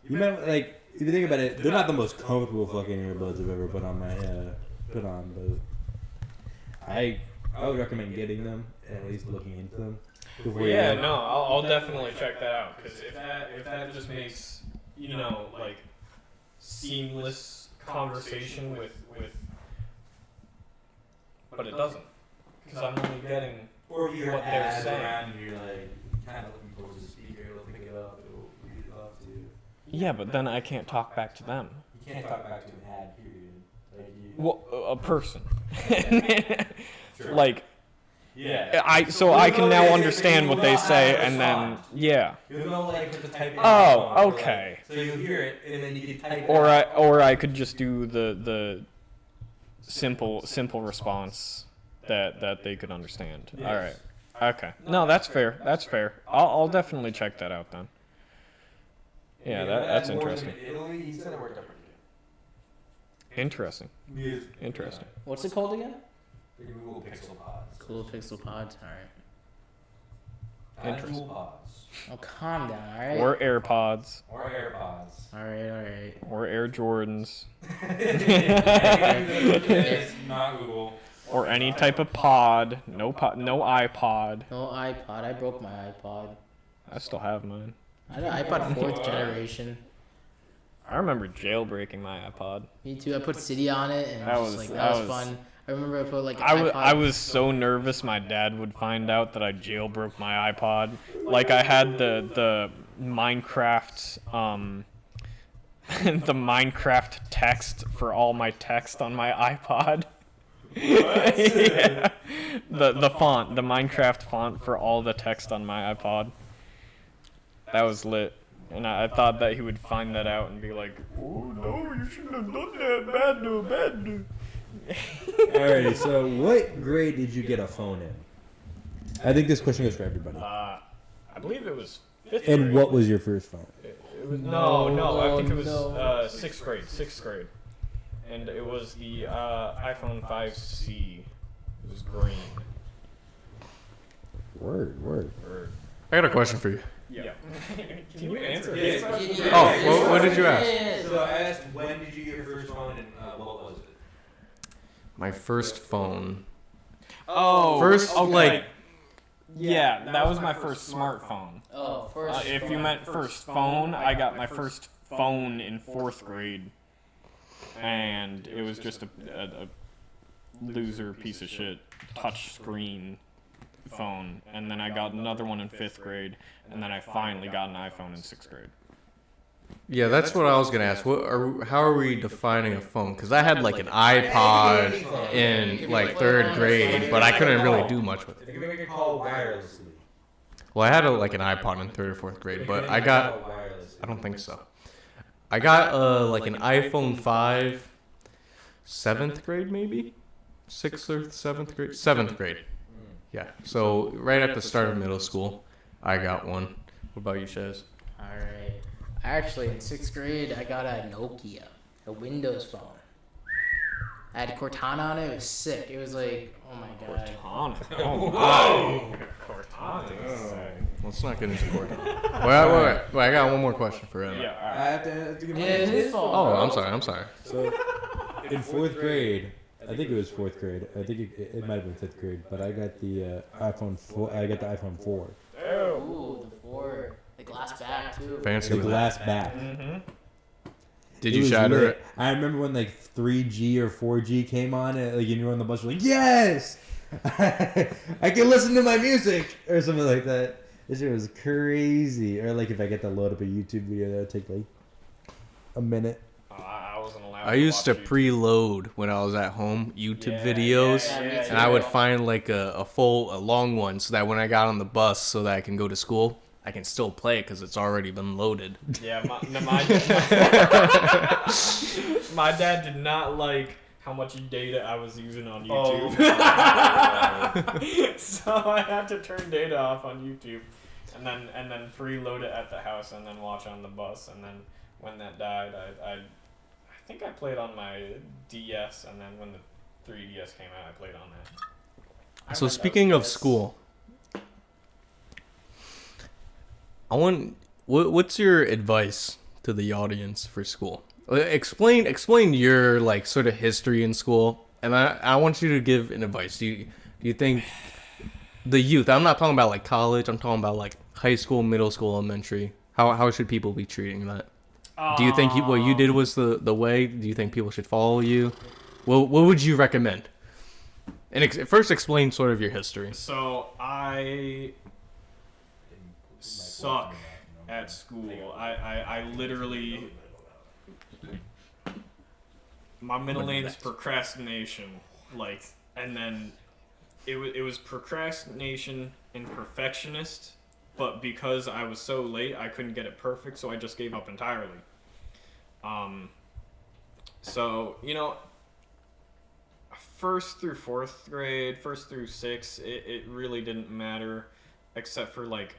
you might like if you think about it, they're not the most comfortable fucking earbuds I've ever put on, but I would recommend getting them, at least looking into them. Yeah, no, I'll definitely check that out because if that just makes like seamless conversation with, but it doesn't because I'm only getting Or if you're what they're saying. around and you're like kind of looking towards the speaker, it'll pick it up, it'll read it off to you. Yeah, but then I can't talk back to them. You can't talk back to an ad, period. Like you, Well, a person. Sure. Like yeah. I can now understand what they say and then yeah. You'll know like what to type in. Oh, okay. So you'll hear it and then you can type it Or out. I could just do the simple response that they could understand. All right. Okay. No, that's fair. That's fair. I'll definitely check that out then. Yeah, that's interesting. Italy, he said it worked out pretty good. Interesting. Interesting. What's it called again? The Google Pixel Pods. Cool Pixel Pods. All right. Interesting. Google Pods. Oh, calm down. All right. Or AirPods. Or AirPods. All right. Or Air Jordans. It's not Google. Or any type of pod. No iPod. No iPod. I broke my iPod. I still have mine. I had an iPod 4th generation. I remember jailbreaking my iPod. Me too. I put City on it, and That that was- was that was- fun. I remember I put like an I iPod. was so nervous my dad would find out that I jailbroke my iPod. Like I had the Minecraft the Minecraft text for all my text on my iPod. Yeah. The font, the Minecraft font for all the text on my iPod. That was lit. And I thought that he would find that out and be like, "Oh no, you shouldn't have done that. Bad dude." Alrighty, so what grade did you get a phone in? I think this question goes for everybody. I believe it was 5th And grade. what was your first phone? It was, no, I think it was No. 6th grade. And it was the iPhone 5C. It was green. Word. Or, I got a question for you. yeah. Can you answer this this? Oh, what did you ask? So I asked, when did you get your first phone and what was it? My first phone. Oh, First, okay. like- Yeah, that was my first smartphone. Oh, first. If you meant first phone, I got my first phone in 4th grade. And it was just a loser piece of shit touch screen phone. And then I got another one in 5th grade. And then I finally got an iPhone in 6th grade. Yeah, that's what I was gonna ask. How are we defining a phone? Because I had like an iPod in like 3rd grade, but I couldn't really do much with it. You can make a call wirelessly. Well, I had like an iPod in 3rd or 4th grade, but I don't think so. I got like an iPhone 5, 7th grade maybe, 6th or 7th grade, 7th grade. Yeah. So right at the start of middle school, I got one. What about you, Shez? All right. Actually, in 6th grade, I got a Nokia, a Windows phone. I had Cortana on it. It was sick. It was like, oh my god. Cortana. Oh, wow. Cortana. Let's not get into Cortana. Wait. I got one more question for him. Yeah, I alright. have to give Yeah, it's his fault. Oh, bro. I'm sorry. So, in 4th grade, I think it was 4th grade. I think it might have been 5th grade, but I got the iPhone 4. I got the iPhone 4. Ooh, the 4. The glass back, too. Fancy The with that. glass back. Mm-hmm. Did It you was shatter lit. it? I remember when like 3G or 4G came on, and like you were on the bus, you're like, yes, I can listen to my music or something like that. This shit was crazy. Or like if I get to load up a YouTube video, that would take like a minute. I wasn't allowed. I used to watch YouTube. preload when I was at home YouTube Yeah, videos, yeah, me and too. I would find like a long one so that when I got on the bus so that I can go to school, I can still play it because it's already been loaded. Yeah, my dad did not like how much data I was using on YouTube. So I had to turn data off on YouTube, and then preload it at the house, and then watch on the bus. And then when that died, I think I played on my DS, and then when the 3DS came out, I played on that. So speaking of school, what's your advice to the audience for school? Explain your like sort of history in school, and I want you to give an advice. Do you think the youth? I'm not talking about like college. I'm talking about like high school, middle school, elementary. How should people be treating that? Do you think what you did was the way? Do you think people should follow you? What would you recommend? And first, explain sort of your history. So I suck at school. I literally, my middle name is procrastination. Like, and then it was procrastination and perfectionist. But because I was so late, I couldn't get it perfect, so I just gave up entirely. So, you know, first through fourth grade, first through sixth, it really didn't matter, except for like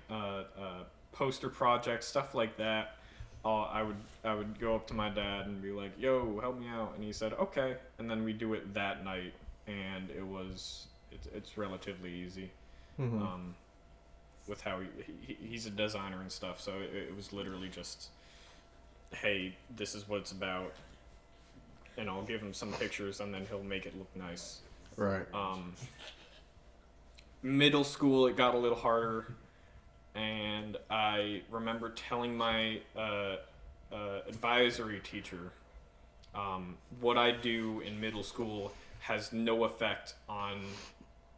poster projects, stuff like that. I would go up to my dad and be like, "Yo, help me out," and he said, "Okay," and then we do it that night, and it's relatively easy. Mm-hmm. With how he's a designer and stuff, so it was literally just, hey, this is what it's about, and I'll give him some pictures, and then he'll make it look nice. Right. Middle school, it got a little harder, and I remember telling my advisory teacher, what I do in middle school has no effect on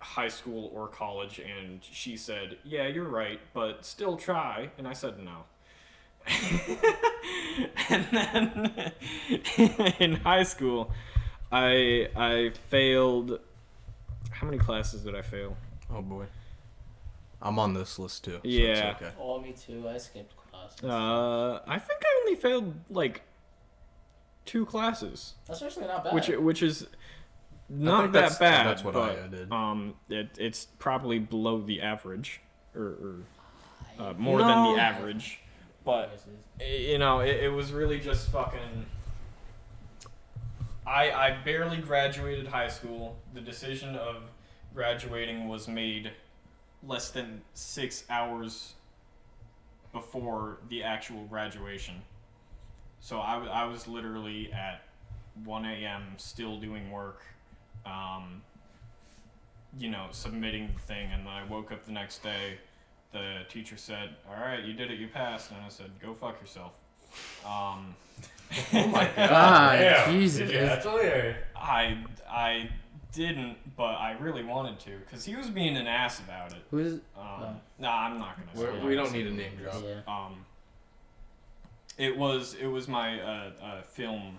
high school or college, and she said, "Yeah, you're right, but still try," and I said no. And then in high school, I failed. How many classes did I fail? Oh boy. I'm on this list too. So Yeah. It's okay. Oh, me too. I skipped classes. I think I only failed like 2 classes, That's actually not bad. which is I not think that bad. That's what but, I did. it's probably below the average, or more than the average. But it was really just fucking. I barely graduated high school. The decision of graduating was made less than 6 hours before the actual graduation. So I was literally at 1 a.m. still doing work, submitting the thing, and then I woke up the next day. The teacher said, "All right, you did it, you passed," and I said, "Go fuck yourself." Oh my god. Ah, Jesus. Did you actually, or? I didn't, but I really wanted to, because he was being an ass about it. Who's? Nah, I'm not gonna say. We don't need a name drop. Yeah. It was my film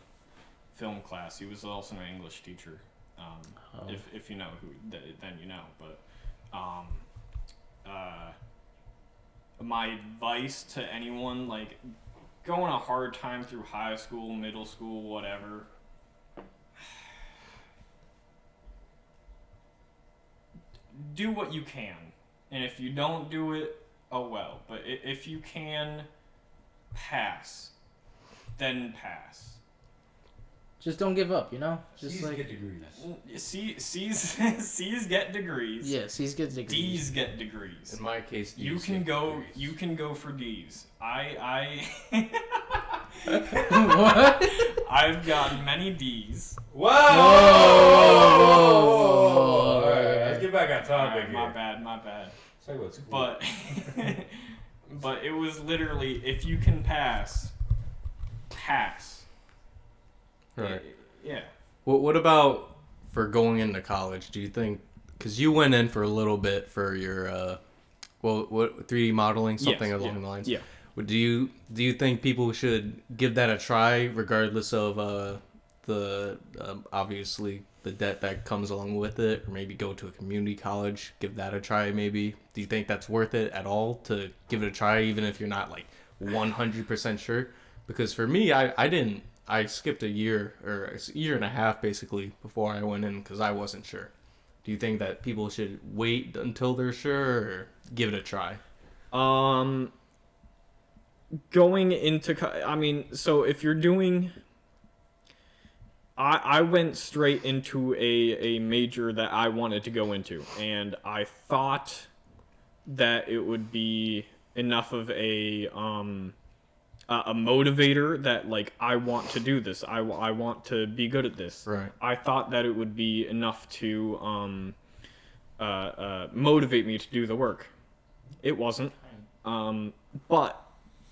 class. He was also my English teacher. If you know who, then you know. But my advice to anyone like going a hard time through high school, middle school, whatever. Do what you can, and if you don't do it, oh well. But if you can pass, then pass. Just don't give up, Just C's like get degrees. C's get degrees. yeah, C's get degrees. D's get degrees. In my case, You D's can get go. degrees. You can go for D's. I What? I've gotten many D's. Whoa! Whoa! Alright, let's get back on topic Alright, here. my bad. Let's talk about school. But but it was literally, if you can pass. Right. Yeah. What about for going into college? Do you think, because you went in for a little bit for your, what 3D modeling, something Yes, along yeah, the lines? yeah. Do you think people should give that a try, regardless of the obviously the debt that comes along with it, or maybe go to a community college, give that a try maybe? Do you think that's worth it at all to give it a try, even if you're not like 100% sure? Because for me, I skipped a year or a year and a half basically before I went in because I wasn't sure. Do you think that people should wait until they're sure or give it a try? Going into, so if you're doing, I went straight into a major that I wanted to go into, and I thought that it would be enough of a motivator that, like, I want to do this. I want to be good at this. Right. I thought that it would be enough to motivate me to do the work. It wasn't. But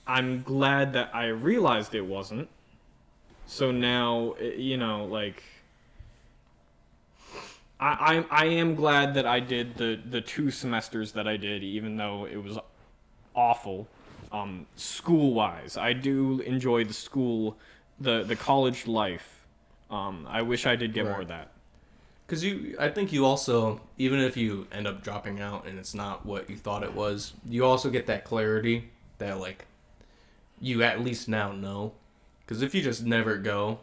I'm glad that I realized it wasn't. So now, like, I am glad that I did the 2 semesters that I did, even though it was awful. School-wise, I do enjoy the college life. I wish I did get more of that. Because I think you also, even if you end up dropping out and it's not what you thought it was, you also get that clarity that, like, you at least now know. Because if you just never go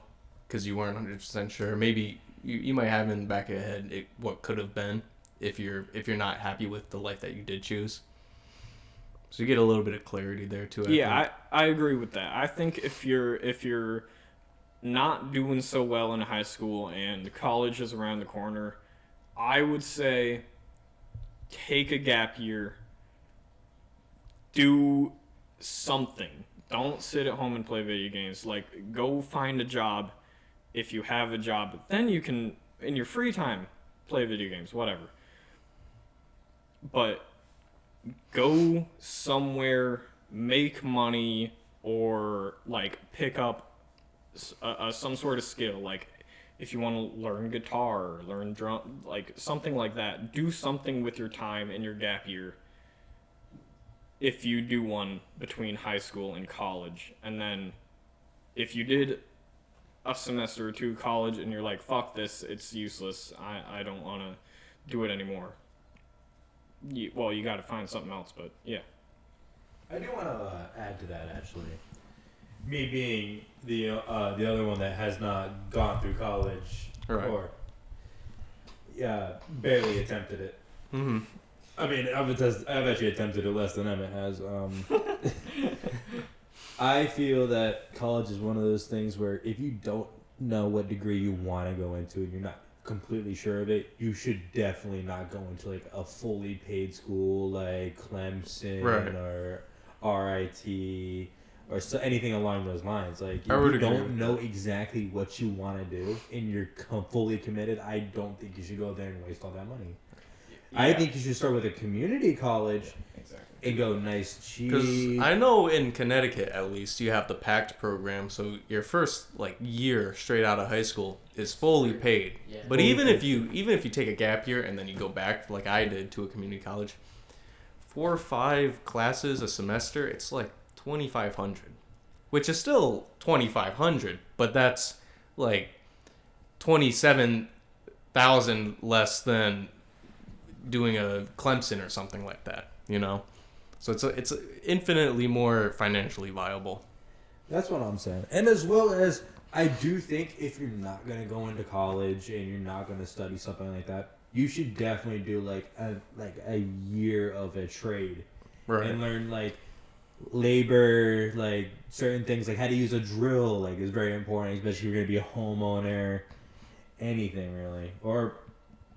because you weren't 100% sure, maybe you might have in the back of your head what could have been if you're not happy with the life that you did choose. So you get a little bit of clarity there too. I agree with that. I think if you're not doing so well in high school and college is around the corner, I would say take a gap year. Do something. Don't sit at home and play video games. Like, go find a job if you have a job. Then you can, in your free time, play video games, whatever. But go somewhere, make money, or like pick up some sort of skill. Like if you want to learn guitar, or learn drum, like something like that. Do something with your time in your gap year. If you do one between high school and college, and then if you did a semester or two college and you're like, fuck this, it's useless, I don't want to do it anymore. You got to find something else, but yeah. I do want to add to that, actually. Me being the other one that has not gone through college, right. Or barely attempted it. Mm-hmm. I mean, I've actually attempted it less than Emmett has. I feel that college is one of those things where if you don't know what degree you want to go into and you're not completely sure of it, you should definitely not go into like a fully paid school like Clemson, right, or RIT or anything along those lines. Like, if you don't know exactly what you want to do and you're fully committed, I don't think you should go there and waste all that money. Yeah. I think you should start with a community college. Exactly. And go nice, cheap. Because I know in Connecticut, at least, you have the PACT program, so your first year straight out of high school is fully paid. Yeah. But even if you take a gap year and then you go back, like I did, to a community college, 4 or 5 classes a semester, it's like $2,500, which is still $2,500, but that's like $27,000 less than doing a Clemson or something like that, you know. So it's infinitely more financially viable. That's what I'm saying. And as well as, I do think if you're not going to go into college and you're not going to study something like that, you should definitely do like a year of a trade. Right. And learn labor, certain things, like how to use a drill, is very important, especially if you're going to be a homeowner. Anything really. Or,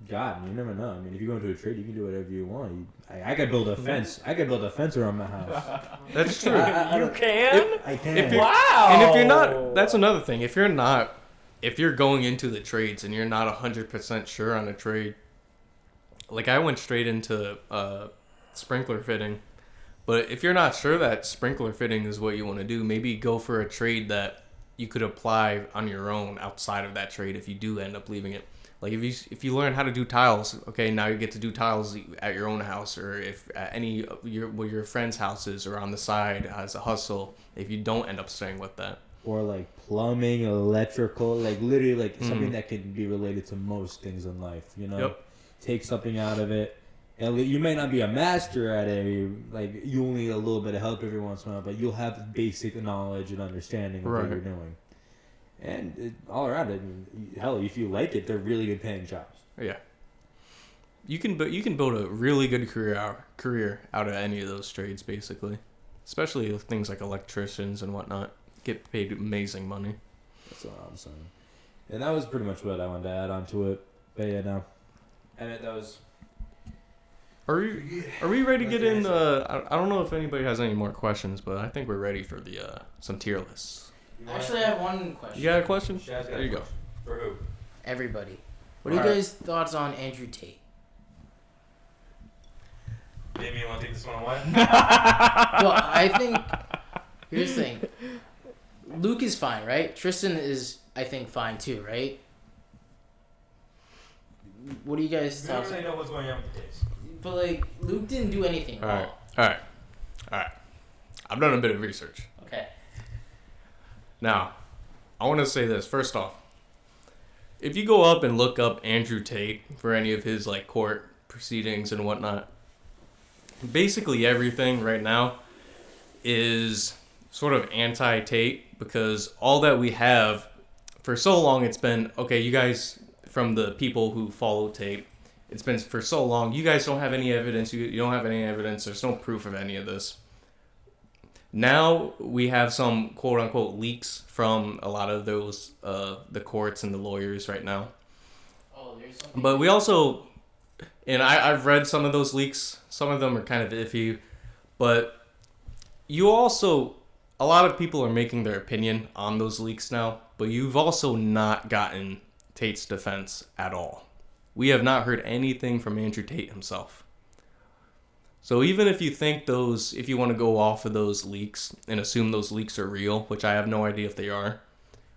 God, you never know. I mean, if you go into a trade, you can do whatever you want. I could build a fence. I could build a fence around my house. That's true. You can? I can. Wow. And if you're not, that's another thing. If you're going into the trades and you're not 100% sure on a trade, I went straight into sprinkler fitting. But if you're not sure that sprinkler fitting is what you want to do, maybe go for a trade that you could apply on your own outside of that trade if you do end up leaving it. Like if you learn how to do tiles, okay, now you get to do tiles at your own house, or if at any your friends' houses or on the side as a hustle. If you don't end up staying with that, or plumbing, electrical, literally something that can be related to most things in life. You know, yep. Take something out of it. And you may not be a master at it. You only need a little bit of help every once in a while, but you'll have the basic knowledge and understanding of what you're doing. And all around, I mean, hell, if you like it, they're really good paying jobs. Yeah, you can build a really good career out of any of those trades, basically. Especially with things like electricians and whatnot, get paid amazing money. That's what I'm saying. And that was pretty much what I wanted to add on to it. But yeah, no. And that was. Are we ready to get in? I don't know if anybody has any more questions, but I think we're ready for the some tier lists. Actually, I have one question. You got a question? There you go. For who? Everybody. What are you guys' thoughts on Andrew Tate? Maybe you want to take this one away? Well, I think, here's the thing. Luke is fine, right? Tristan is, I think, fine too, right? What do you guys thoughts? We don't really know what's going on with the case. But, Luke didn't do anything wrong. All right. I've done a bit of research. Okay. Now, I want to say this. First off, if you go up and look up Andrew Tate for any of his court proceedings and whatnot, basically everything right now is sort of anti-Tate, because all that we have for so long, it's been, okay, you guys from the people who follow Tate. It's been for so long. You guys don't have any evidence. You don't have any evidence. There's no proof of any of this. Now we have some quote-unquote leaks from a lot of those, the courts and the lawyers right now. Oh, there's something. But we also, and I've read some of those leaks. Some of them are kind of iffy. But you also, a lot of people are making their opinion on those leaks now. But you've also not gotten Tate's defense at all. We have not heard anything from Andrew Tate himself. So even if you think those, if you want to go off of those leaks and assume those leaks are real, which I have no idea if they are,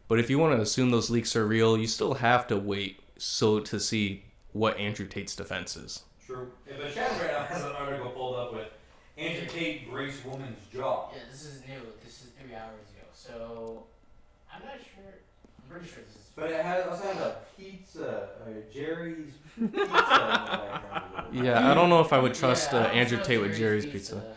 but if you want to assume those leaks are real, you still have to wait to see what Andrew Tate's defense is. True. Yeah, but Chad right now has an article pulled up with Andrew Tate breaks woman's jaw. Yeah, this is new. This is 3 hours ago. So I'm not sure. I'm pretty sure this is. But it also has a pizza, Jerry's pizza in the background. Yeah, I don't know if I would trust Andrew Tate with Jerry's pizza.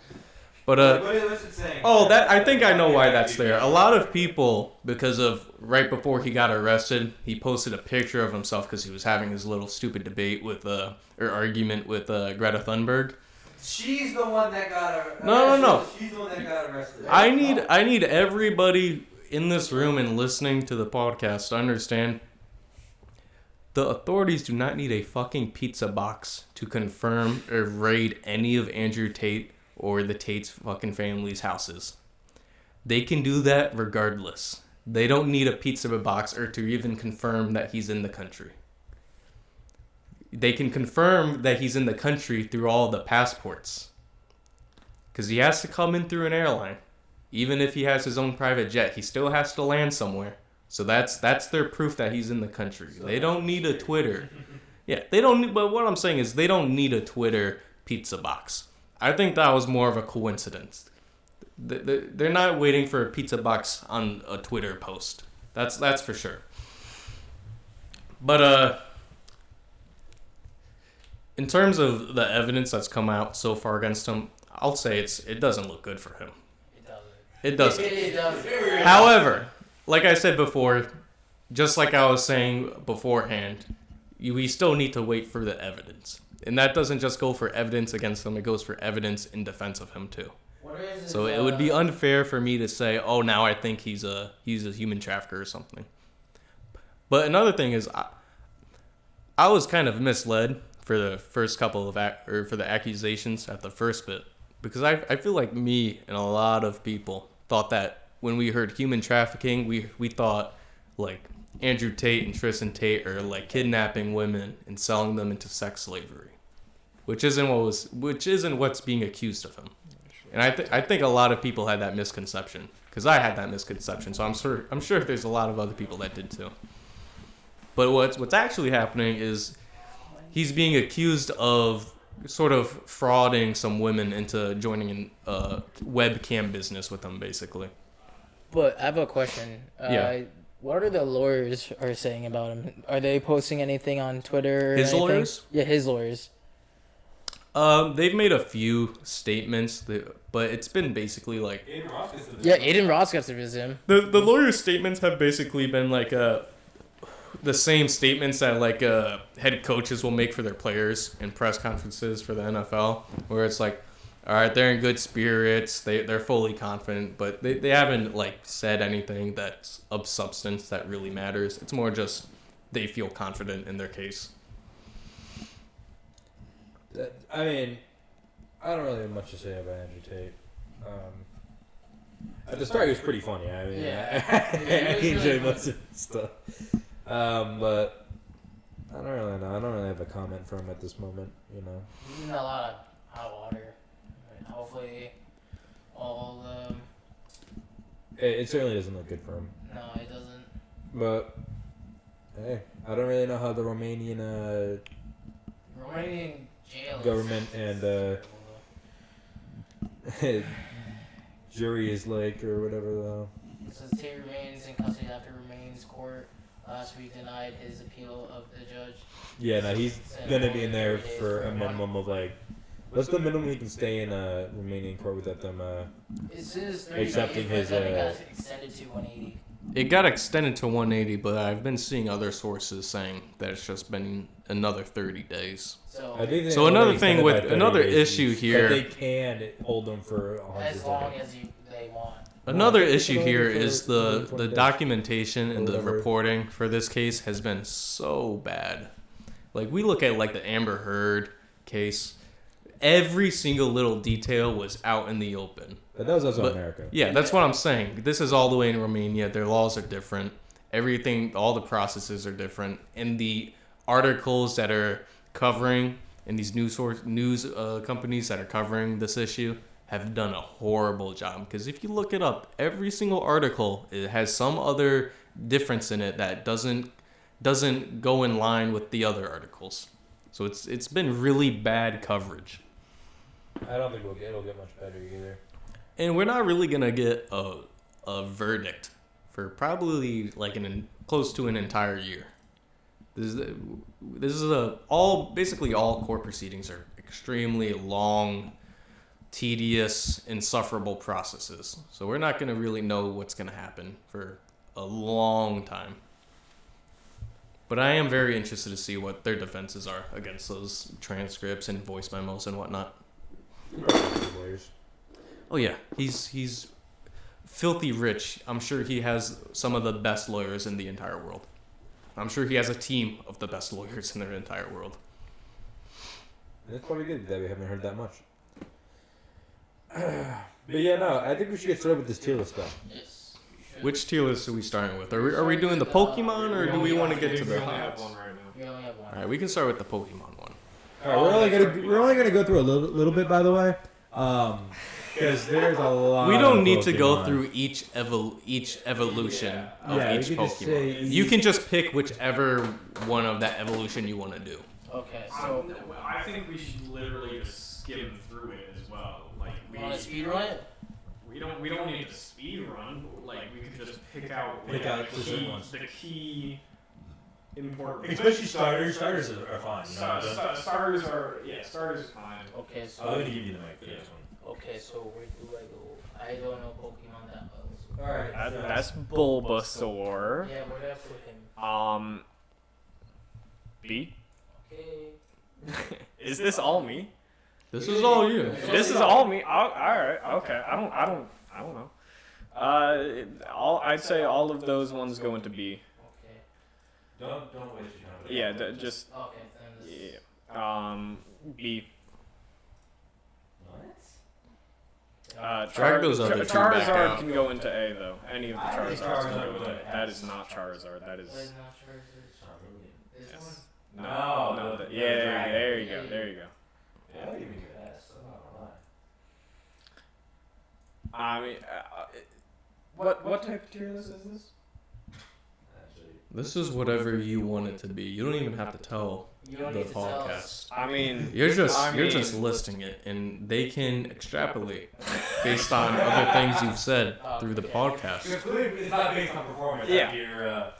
But What's it saying? oh, that I think I know why that's there. A lot of people, because of right before he got arrested, he posted a picture of himself because he was having his little stupid debate with or argument with Greta Thunberg. She's the one that got arrested. No. She's the one that got arrested. I need everybody in this room and listening to the podcast to understand the authorities do not need a fucking pizza box to confirm or raid any of Andrew Tate or the Tate's fucking family's houses. They can do that regardless. They don't need a pizza box or to even confirm that he's in the country. They can confirm that he's in the country through all the passports. Because he has to come in through an airline. Even if he has his own private jet, he still has to land somewhere. So that's their proof that he's in the country. So they don't need a Twitter. Yeah, they don't need, but what I'm saying is they don't need a Twitter pizza box. I think that was more of a coincidence. They're not waiting for a pizza box on a Twitter post. That's for sure. But in terms of the evidence that's come out so far against him, I'll say it doesn't look good for him. It doesn't. It doesn't. However, like I said before, just like I was saying beforehand, we still need to wait for the evidence. And that doesn't just go for evidence against him, it goes for evidence in defense of him too. So it would be unfair for me to say, oh, now I think he's a human trafficker or something. But another thing is, I was kind of misled for the first couple of for the accusations at the first bit, because I feel like me and a lot of people thought that when we heard human trafficking, we thought like Andrew Tate and Tristan Tate are like kidnapping women and selling them into sex slavery, which isn't what's being accused of him. And I think a lot of people had that misconception, because I had that misconception. So I'm sure there's a lot of other people that did too. But what's actually happening is he's being accused of sort of frauding some women into joining a webcam business with him, basically. But I have a question. Yeah. What are the lawyers are saying about him? Are they posting anything on Twitter? Or His anything? lawyers? Yeah, his lawyers. They've made a few statements, but it's been basically like... Aiden Ross got to visit him. The lawyers' statements have basically been like the same statements that like head coaches will make for their players in press conferences for the NFL, where it's like, all right, they're in good spirits, they're fully confident, but they haven't like said anything that's of substance that really matters. It's more just they feel confident in their case. I mean, I don't really have much to say about Andrew Tate. At the start, he was pretty funny. I mean, I enjoyed most of his stuff. But I don't really know. I don't really have a comment for him at this moment, you know. He's in a lot of hot water. Hopefully, all It certainly doesn't look good for him. No, it doesn't. But hey, I don't really know how the Romanian jail government and jury is like, or whatever the. It says Tate remains in custody after Romanian's court last week denied his appeal of the judge. Yeah, no, he's gonna be in there for a minimum of like. What's the minimum he can stay in Romanian court without them It says 30 accepting days, his but then it got extended to 180. It got extended to 180, but I've been seeing other sources saying that it's just been another 30 days. I think So another already thing extended with by 30 another days issue each, here. But they can hold them for 100 As long days. as they want. Another No, I think issue it's here only is for the 120 days. documentation and the whatever. reporting for this case has been so bad. Like we look at like the Amber Heard case, every single little detail was out in the open. But that was also But- America. Yeah, that's what I'm saying. This is all the way in Romania. Their laws are different. Everything, all the processes are different, and the articles that are covering and these news companies that are covering this issue have done a horrible job. Because if you look it up, every single article it has some other difference in it that doesn't go in line with the other articles. So it's been really bad coverage. I don't think it'll get much better either. And we're not really gonna get a verdict for probably like close to an entire year. This is basically all court proceedings are extremely long, tedious, insufferable processes. So we're not gonna really know what's gonna happen for a long time. But I am very interested to see what their defenses are against those transcripts and voice memos and whatnot. Lawyers. Oh yeah, he's filthy rich. I'm sure he has some of the best lawyers in the entire world. I'm sure he has a team of the best lawyers in the entire world. That's probably good that we haven't heard that much. But yeah, no, I think we should get started with this tier list stuff. Yes. Which tier list are we starting with? Are we doing the Pokemon or do we want to get to the? We only have one right now. We only have one. All right, we can start with the Pokemon one. All right, we're only gonna go through a little bit, by the way, because there's a lot. We don't of need to go Pokemon. through each evolution of Yeah, we each could just say Pokemon. You can just pick whichever one of that evolution you want to do. Okay, so I think we should literally just skim through it as well. Like you want to speed run it? we don't need to speed run. Like we could just pick out Pick out specific ones. the key important. Especially starters. Starters are fine. Starters are fine. Okay, so I'm gonna give you the mic for this one. okay, so where do I go? I don't know Pokemon that well. So. All right. That's Bulbasaur. Yeah, where do I put him? B. Okay. Is this all me? This is all you. This is all me. All right. Okay. I don't know. I'd say all of those ones go into B. Okay. Don't waste your time. Yeah. Just Okay. Then this B. What? Drag those other two back Charizard out. can go into A though. Any of the I think Charizards can Charizard go would into go A. to That S. is not Charizard. That is. Where's not sure this Yes. one? No, the Yeah. dragon. There you go. There you go. Yeah, I'll give you an S. I'm not gonna lie. I mean, what type of tier list is this? Actually, This is whatever you want it to be. You don't even have to tell You don't the need to tell us. podcast. I mean, You're just I you're just mean- listing it, and they can extrapolate based on other things you've said through the podcast. it's not based on performance. Yeah. You're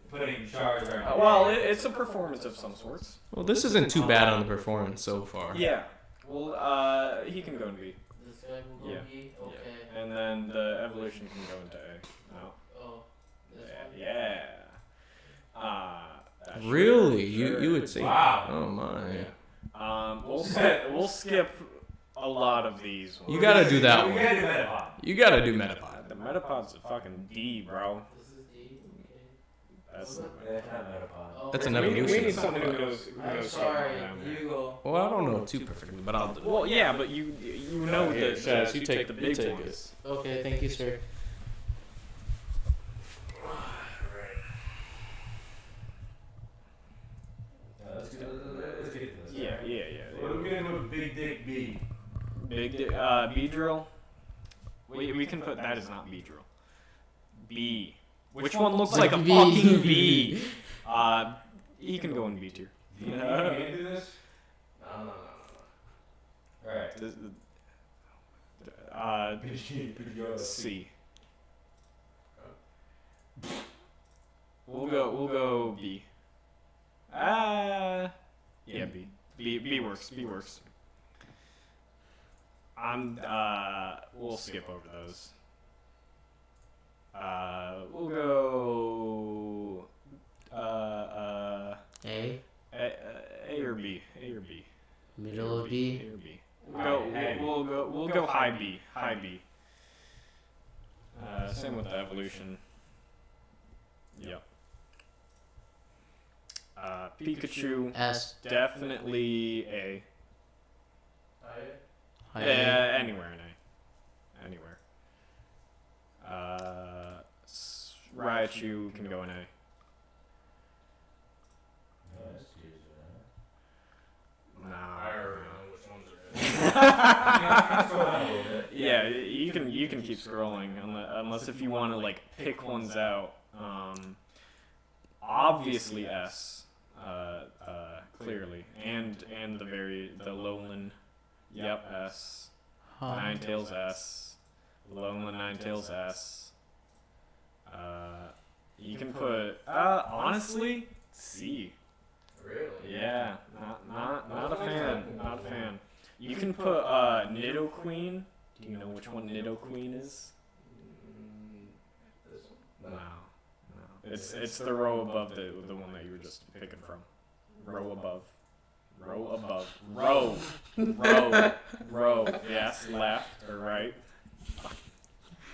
putting Charizard. Well, it's a performance of some sorts. Well, this isn't too bad on the performance so far. Yeah. Well, he can go in B. This guy will go Yeah. B? Okay. Yeah. And then the evolution can go into A. No. Oh, this one? Yeah. That's Really? sure. You would say? Wow. Oh my! Yeah. We'll skip a lot of these ones. You gotta do that We one. gotta do Metapod. You gotta do Metapod. The Metapod's a fucking D, bro. This is D? Okay. That's. That's not Metapod. Oh, That's an We evolution. need something who goes. I'm sorry. You go. Well, I don't know too perfectly, but I'll do it. Well, yeah, but you know Here, that Shaz, you take the you big take ones. Okay, thank you, sir. Let's get to this. Yeah. We're getting with Big Dick B. Beedrill. We can put that as not Beedrill. B. Which one looks like a B. fucking B? He can go in B tier. You can do this? No. Alright. C. We'll go B. Yeah, B. B works. B works. We'll skip over those. We'll go. A. A or B. A or B. Middle of B. A or B. We'll go high B. High B. Same with the evolution. Yep. Pikachu. S. Definitely A. High A. Anywhere in A. Anywhere. Raichu can go in A. No. I already know which ones are good. Yeah, you can keep scrolling unless if you want to like pick ones out. Obviously S, clearly, and the Lowland. Yep, S. Ninetales S. Lowland Ninetales S. You can put honestly C. Really? Yeah, not a fan. Not a fan. You can put Nidoqueen. Do you know which one Nidoqueen is? This one? No. It's the row above the one that you were just picking from. Row above. Row. Yes, left or right.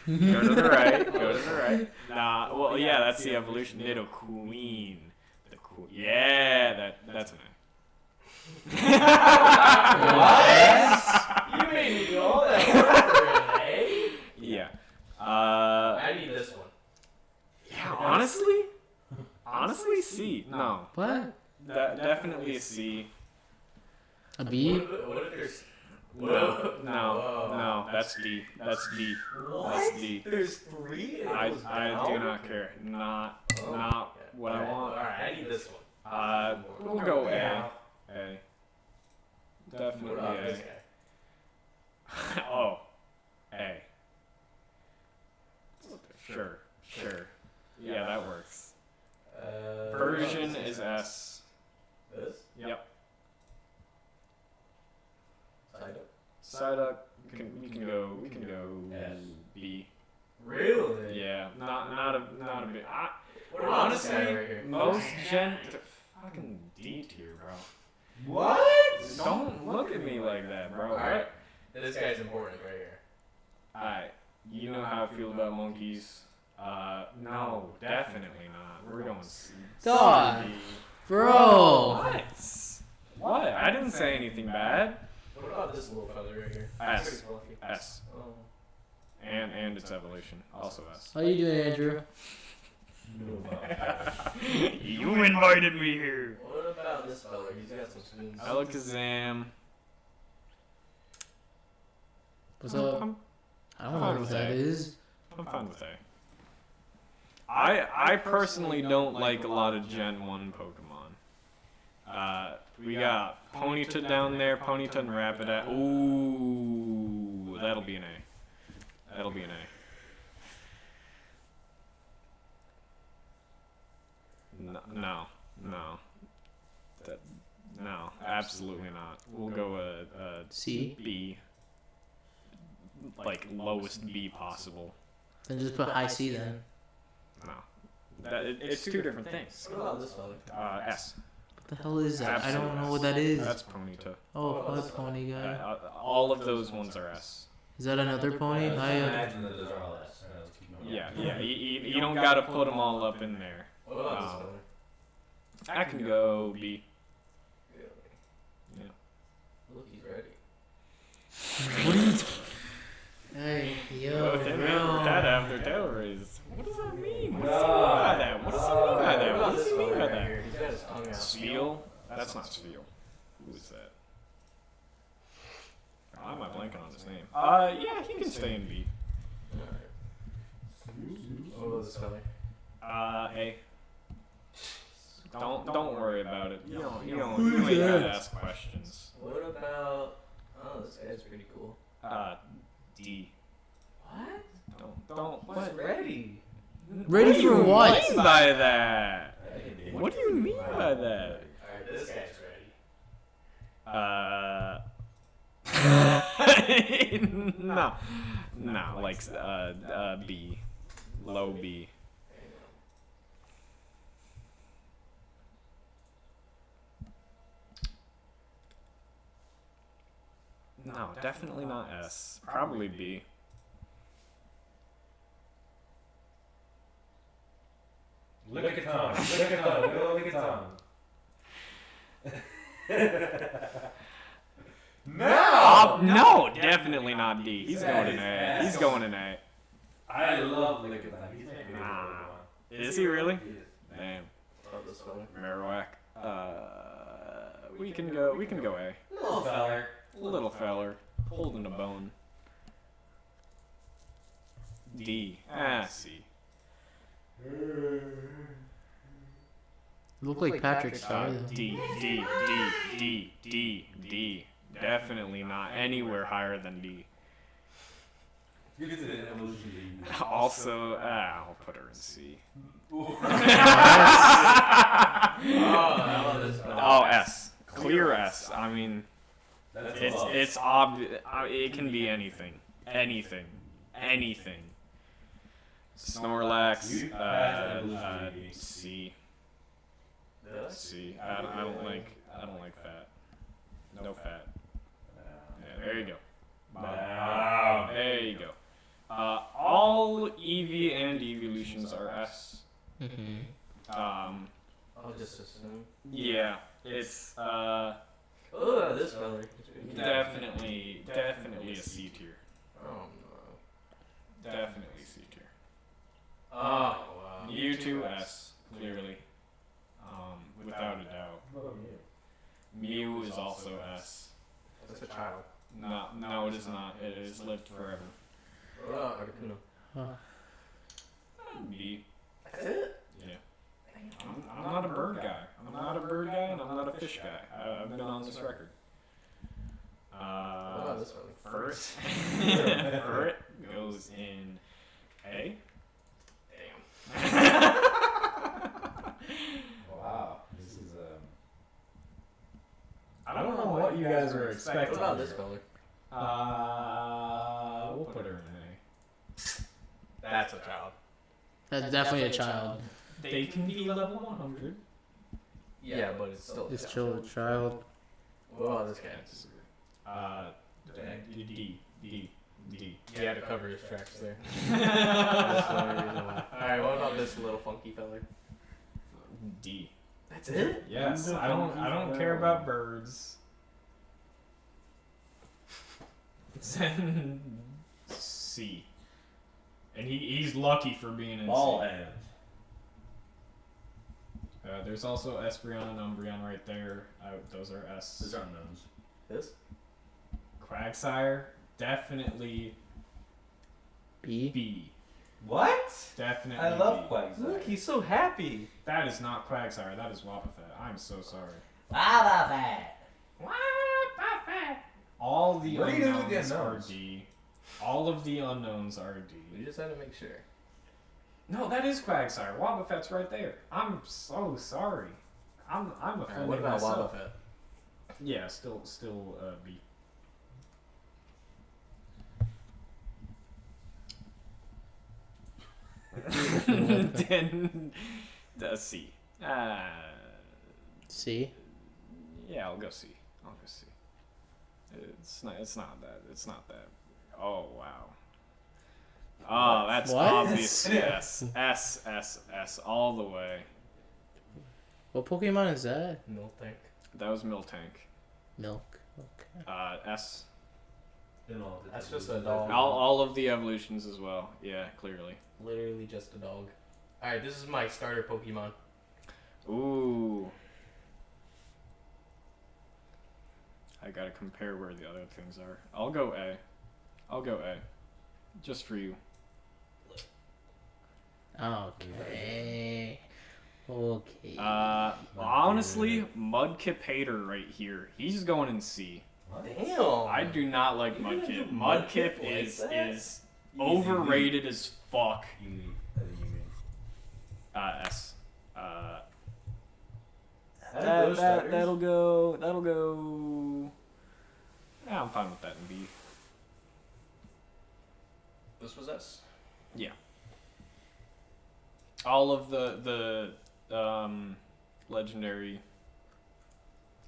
Go to the right. Nah. Well, yeah, that's the evolution. Nidoqueen. Yeah, that's an What? You made me do all that work for an A? Yeah. I need this one. Yeah, honestly, C. No, What? definitely a C. A B? What if there's... No, that's D. That's D. That's D. There's 3? I do not care. Not what I want. Alright, I need this one. We'll go A. A. What Definitely about A. this guy? Oh, A. Sure. Yeah, that works. Persian is S. This? Yep. Psyduck? Psyduck, we can go S. B. Really? Yeah, not a B. What about this guy Honestly, right here? most gen fucking D tier, bro. What? Don't look at me like that, bro. Alright. This guy's important right here. Alright, you know how I feel about monkeys. No, definitely not. We're going C. God. C. Bro. What? I didn't say anything bad. What about this little feather right here? S. Fluffy. S. Oh. And its evolution. Also S. How you doing, Andrew? You invited me here. What about this fella? He's got some spoons. Alakazam. What's up? I don't know what that is. I'm fine with A. I personally don't like a lot of Gen 1 Pokemon. We got Ponyta down there, Ponyta and Rapidash. Ooh, that'll be an A. That'll be an A. No. No, absolutely not. We'll go a C? B. Like lowest B possible. Then just put high C then. No. It's two different things. What about this fella? S. What the hell is that? I Absolute don't know S. what that is. That's Ponyta. Oh, a pony guy. All of those ones are S. Is that another pony? I I imagine that those are all S. Alright, let's keep going. Yeah. You don't gotta put them all up in there. What about this fella? I can go B. Really? Yeah. Look, he's ready. What are you? Hey, yo, They made bro. that after tail raise. What does that mean? What does he mean by that? What does he mean by that? What does he mean by that? He's got his tongue out. Spiel? That's not Spiel. Who is that? Why am I blanking on his name? Yeah, he can stay in B. What about this fella? A. Don't worry about it. You ain't gotta ask questions. What about... Oh, this guy's pretty cool. D. What? Don't. What's ready? Ready What do for you what? mean by that? Ready. What do you mean by that? Alright, this guy's ready. No, like B. Low B. No, definitely not S. Probably B. Look at Tom. Look at Tom. Look at Tom. No! No, definitely not D. He's going in A. He's going in A. I love look at Tom. He's my Nah. Is he really? He is. Damn. Love this fella. Marowak. We can go A. Little feller. Little feller. Holding a bone. D. C. Look like Patrick Star. though. D. Definitely not anywhere higher than D. You get to the evolution league. Also, I'll put her in C. I love this fella. Oh, S. Clear S. I mean, That's it's obvious. It can be anything. Anything. Snorlax. C. C. I don't like fat. No fat. Yeah, there you go. Wow. There you go. All EV and evolutions are S. I'll just assume. Yeah, it's Oh, this fella. definitely a C tier. Oh no. Definitely C tier. Oh wow. Mewtwo S, clearly. Without a doubt. Mew is also S. That's a child. No, it is not. It has lived forever. Oh, Articuno. B. That's it? Yeah. I'm not a bird guy. I'm not a bird guy, and I'm not a fish guy. I've been on this record. What about this fella? First, Furret goes in A. Wow. This is I don't know what you guys were What expecting. about this fella? We'll put her in A. That's a child. That's definitely a child. They can be level 100. Yeah, but it's still. It's still a child. What about this guy? D. He had to cover his tracks there. That's the only reason why. Alright, what about this little funky fella? D. That's it? Yes, I don't care about birds. C. And he's lucky for being in ball C. head. There's also Espeon and Umbreon right there. Those are S. Those are unknowns. This? Quagsire, definitely B. B. What? Definitely I love B. Quagsire. Look, he's so happy. That is not Quagsire, that is Wobbuffet. I'm so sorry. All the What are you doing with unknowns the are unknowns? D. All of the unknowns are D. We just had to make sure. No, that is Quagsire. Wobbuffet's right there. I'm so sorry. I'm offending What about myself. Wobbuffet? Yeah, still B. Then C. C. Yeah, I'll go C. It's not that. Oh wow. Oh, that's What? obvious. S all the way. What Pokemon is that? Miltank. That was Miltank. Milk. Okay. S. That's just a dog. All of the evolutions as well. Yeah, clearly. Literally just a dog. Alright, this is my starter Pokemon. Ooh. I gotta compare where the other things are. I'll go A. Just for you. Okay. Okay. Honestly, Mudkip hater right here. He's going in C. Damn. I do not like Mudkip. Mudkip is Mudkip overrated as fuck. S. That'll go. Yeah, I'm fine with that in B. This was S. Yeah. all of the legendary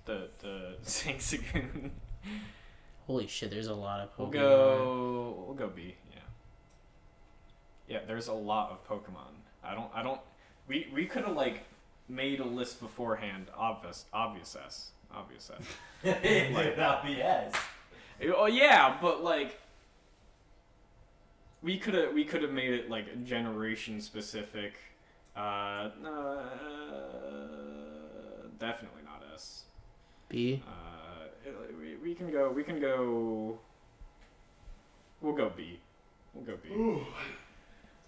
the Singsagoon. Holy shit, there's a lot of Pokemon. We'll go B. Yeah. Yeah, there's a lot of Pokemon. I don't. We could have like made a list beforehand. Obvious S. It might not be S. Oh yeah, but like we could have made it like generation specific. Definitely not S. B. We can go. We'll go B.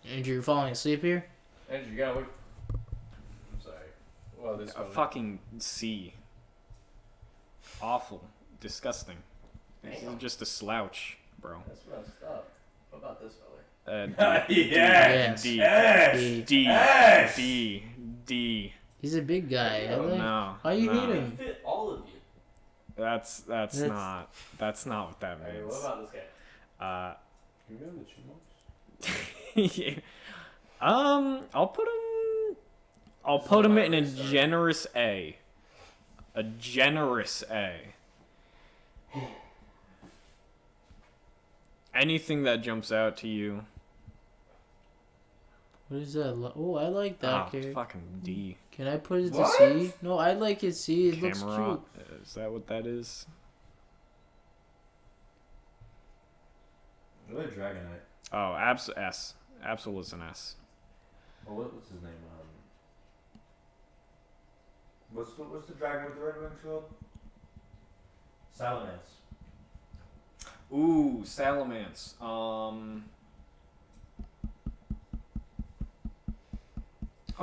Andrew, you falling asleep here? Andrew, you gotta wait. I'm sorry. Well, this A one. fucking C. Awful. Disgusting. This is just a slouch, bro. That's messed up. What about this fella? Yes. D. Yes. B. D. Yes. D. He's a big guy. I like- No. Why you no. hate him? Fit all of you. That's not what that Hey, means. what about this guy? You know the Chipmunks? I'll put him in a generous A. A generous A. Anything that jumps out to you. What is that? Oh, I like that character. Fucking D. Can I put it to What? C? No, I like it C. It looks Cameron. cute. Is that what that is? What a Dragonite. Oh, S. Absol is an S. Oh, what's his name? What's the dragon with the red wings called? Salamence. Ooh, Salamence. I'll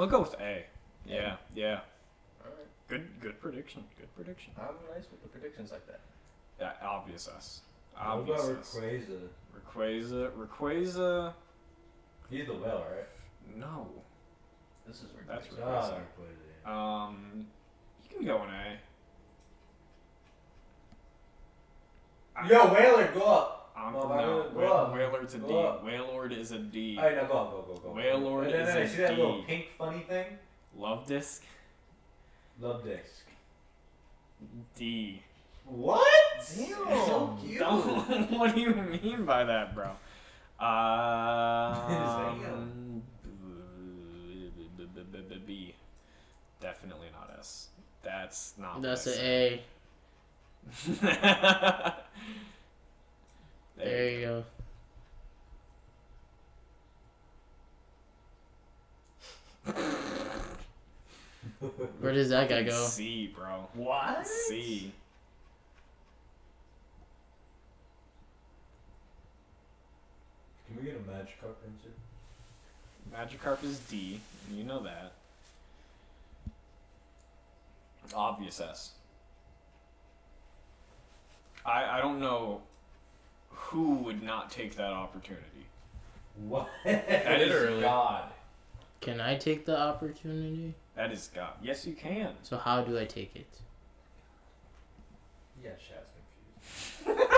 go with A. Yeah. Alright. Good prediction. I'm nice with the predictions like that. Yeah, obvious S. What Obvious about S. Rayquaza. He's the whale, right? No. This is That's ridiculous. Rayquaza. You can go in A. Yo, Whaler, go up. No, go up. Whaler's a D. Go up. Wailord is a D. Alright, now go. Wailord is a See that little D. pink funny thing? Love Disc. Love disc. D. What? Damn. So cute. What do you mean by that, bro? B. Definitely not S. That's not. That's what an I A. said. There you go. Where does that guy go? C, bro. What? C. Can we get a Magikarp answer? Magikarp is D. You know that. Obvious S. I don't know who would not take that opportunity. What? That is Literally. God. Can I take the opportunity? That is God. Yes, you can. So how do I take it? Yeah, Shad's confused.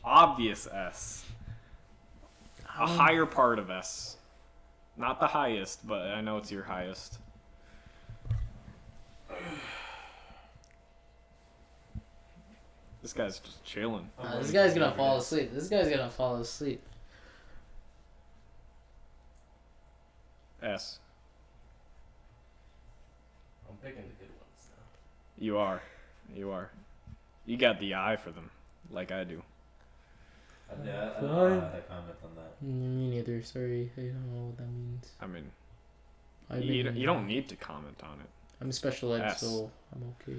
Obvious S. A Um, higher part of S. Not the highest, but I know it's your highest. This guy's just chilling. This guy's gonna fall asleep. S. I'm picking the good ones now. You are. You got the eye for them, like I do. Yeah, I don't know how to comment on that. Me neither. Sorry, I don't know what that means. I mean, I've you been- don't need to comment on it. I'm special ed, S. so I'm okay.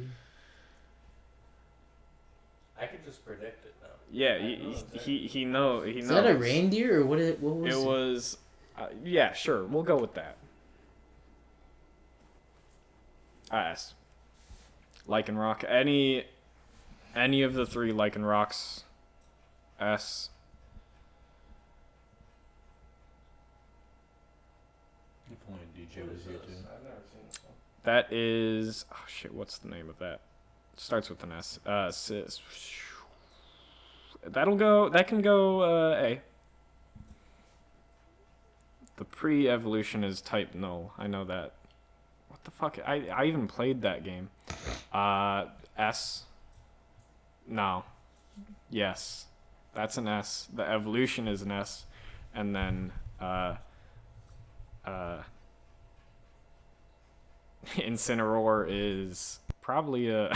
I could just predict it now. Yeah, I know he knows. Is that a reindeer or what? What was It was. Yeah, sure. We'll go with that. S. Lycanroc. Any of the three Lycanrocs. S. If only DJ was here too. I've never seen this one. That is. Oh shit! What's the name of that? Starts with an S. That'll go. That can go A. The pre-evolution is type null. I know that. What the fuck? I even played that game. S. No. Yes. That's an S. The evolution is an S. And then Incineroar is probably a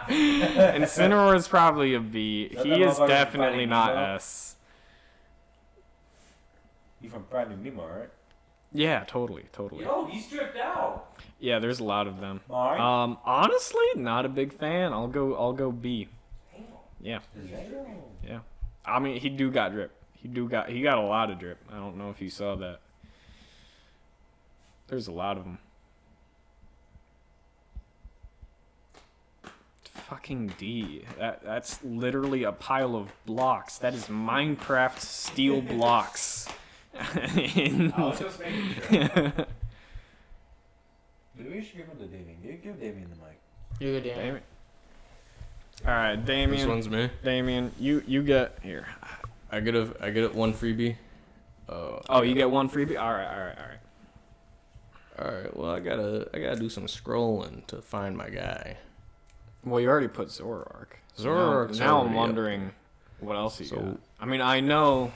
Incineroar is probably a B. He is definitely not S. You from Finding Nemo, right? Yeah, totally. Yo, he's stripped out. Yeah, there's a lot of them. Alright. Honestly, not a big fan. I'll go B. Yeah. Yeah. I mean, he got drip. He got a lot of drip. I don't know if you saw that. There's a lot of them. Fucking D. That's literally a pile of blocks. That is Minecraft steel blocks. I was just making sure. Maybe we should give him to Damien. Give Damien the mic. You're good, Damien. All right, Damien. This one's me. Damien, you get here. I get one freebie. Oh, you get one freebie. All right. All right. Well, I gotta do some scrolling to find my guy. Well, you already put Zoroark. Zoroark's Now I'm already wondering what else you So- got. I mean, I know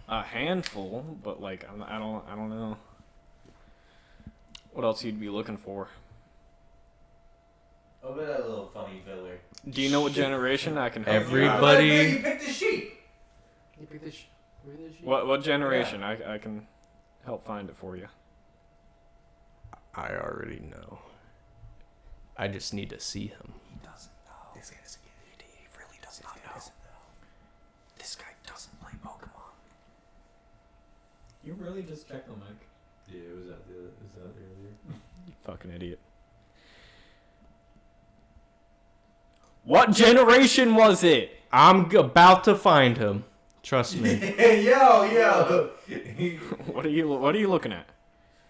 a handful, but like I don't know what else you'd be looking for. Open that little funny filler. Do you know what generation I can help you out? Everybody- You picked the sheep. You pick this. What generation? I can help find it for you. I already know. I just need to see him. He doesn't know. This guy's he really does not know. This guy doesn't play Pokemon. You really just checked the mic? Yeah, it was out earlier. You fucking idiot. What generation was it? I'm about to find him. Trust me. Yo. What are you looking at?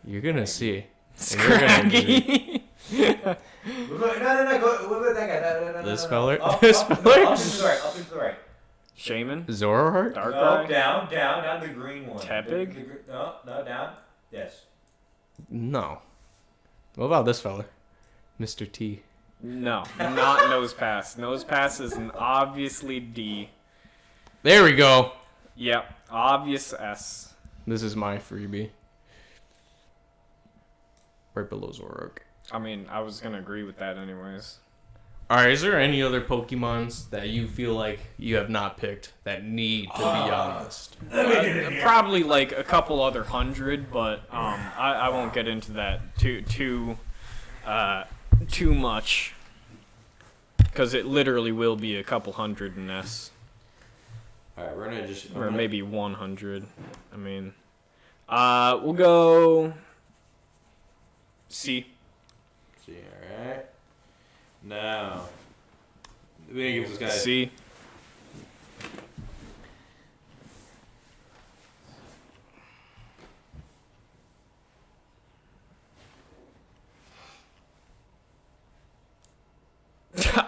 You're gonna see. And you're gonna agree. Scraggy. No. Go. What about that guy? No. This feller? Up, This up, feller? Up and to the right. Up and to the right. Shaman. Zoroark? Darkrai. Down the green one. Tepig? No, down. Yes. No. What about this fella? Mr. T. No, not Nose Pass. Nose Pass is an obviously D. There we go. Yep, obvious S. This is my freebie. Right below Zoroark. I mean, I was gonna agree with that anyways. Alright, is there any other Pokemons that you feel like you have not picked that need to be on the list? Probably like a couple other hundred, but I won't get into that too much, because it literally will be a couple hundred in S, Alright, we're gonna just. or maybe 100. I mean, we'll go C. See, alright. Now. We're gonna give this guy. C.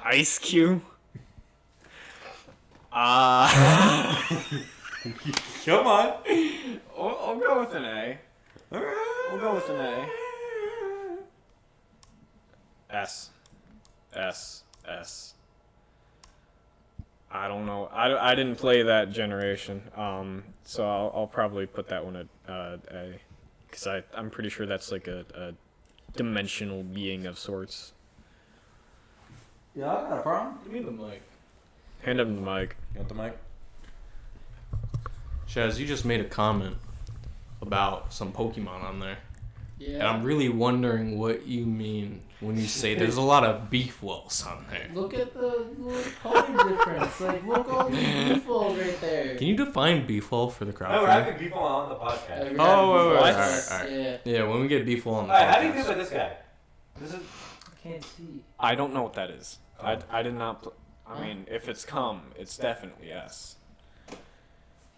Ice Cube. Come on. I'll go with an A. We'll go with an A. S. I don't know. I didn't play that generation. So I'll probably put that one at A, because I'm pretty sure that's like a dimensional being of sorts. Yeah, I got a problem. Give me the mic. Hand him the mic. You want the mic? Shaz, you just made a comment about some Pokemon on there. Yeah. And I'm really wondering what you mean when you say there's a lot of beef wells on there. Look at the little color difference. Like, look all these beautiful right there. Can you define beef well for the crowd? No, we're fan? having people on the podcast. Oh, wait, What? alright. Yeah. Yeah, when we get beef well on the Alright, how do you feel podcast. about this guy? This is. I can't see. I don't know what that is. I did not. I mean, if it's it's definitely S.